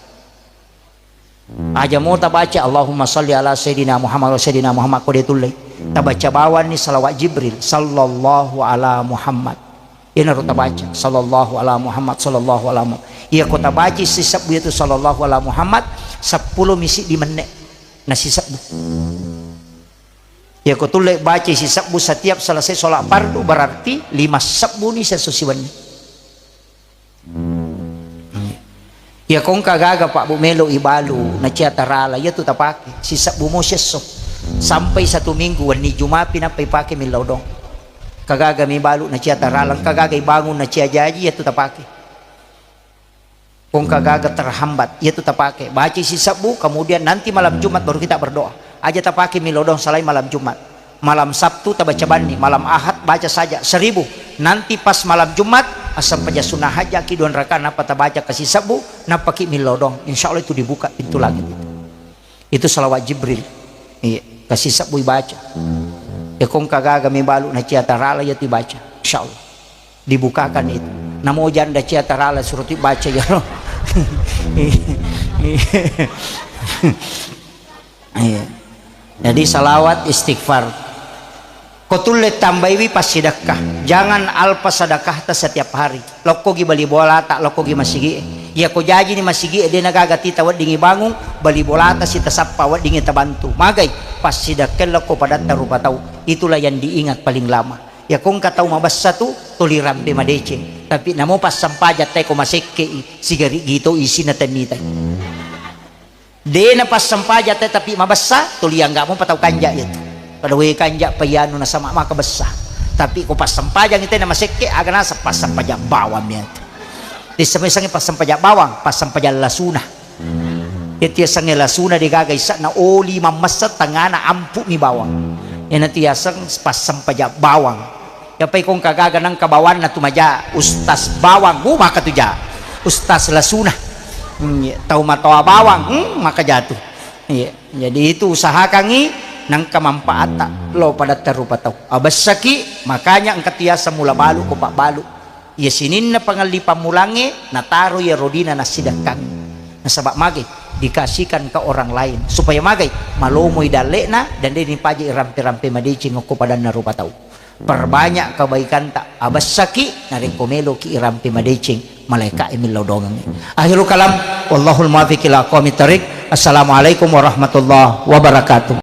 Aja mau tabaca Allahumma salli ala Sayyidina Muhammad wa Sayyidina Muhammad kodetulai tabaca bawan ni salawat Jibril sallallahu ala Muhammad ini harus tabaca sallallahu ala Muhammad sallallahu ala Muhammad iya ko tabaca si sabu itu sallallahu ala Muhammad 10 misi di menek na si sabu iya ko tulai baca si sabu setiap selesai sholat fardu berarti 5 sabu ni sesusiwan ni ya kung kagaga Pak Bu Melo ibalu na ciatarala ya tu tapake sisa bumo syeso sampai 1 minggu wani Jumapi na paipake milodong kagaga mi balu na ciatarala kagaga ibangun na ciajaji ya tu tapake kung kagaga terhambat ya tu tapake baca sisa bu kemudian nanti malam Jumat baru kita berdoa aja tapake milodong salai malam Jumat malam Sabtu tabaca bani malam Ahad baca saja 1000 nanti pas malam Jumat asam paja sunnah haja kiduan raka napa tabaca kasih sabu napa ki milodong insyaallah itu dibuka pintu langit itu salawat Jibril iya kasih sabu baca ya kong kagaga mi balu na ciatarala ya dibaca insyaallah dibukakan itu namo janda cia tarala suruti baca ya no. Jadi salawat istighfar kotulle tambaiwi pas sedekah, jangan alpa sedekah ta setiap hari. Lokko gi bali bola tak lokko gi masigi ya ko jaji ni masigi de nagagati tawad dingi bangung bali bola ta sita sappa wad dingi tabantu magai pas sedekah lokko pada rupa tau. Itulah yang diingat paling lama ya. Kung katau mabassa tu tuliran pe madece tapi namo pas sampaja tay ko masekke sigari gitu isi na tanita de na pas sampaja tay tapi mabassa tuliang enggak mo patau kanja itu pada we kanja payano na sama maka besar tapi ko pas sampaja ngite na masekke aga na sa pas sampaja bawang niya di samay pas sampaja bawang pas sampaja lasuna itu sange lasuna di gagay sa na oli mamasa tangana ampu ni bawang yan natiyasang pas sampaja bawang yapay kong kagaga ng kabawan na tumaja ustas bawang maka tuja ustas lasuna tau matawa bawang maka jatuh jadi itu usaha kangi nang kamampaata lo pada terupa tau abasaki makanya ang katiyasa mula balu ko pak balu ya sinin na pangalipa mulangi nataro ya rodina na sidakang nasabak magay dikasihkan ke orang lain supaya magay malomoy dale na dan din paji rampe-rampe madicing ko pada narupa tau perbanyak kebaikan tak abasaki narekomelo ki rampe madicing malaika imilaw dongang akhirul kalam wallahul muwaffiq ila aqwamit thariq. Assalamualaikum warahmatullahi wabarakatuh.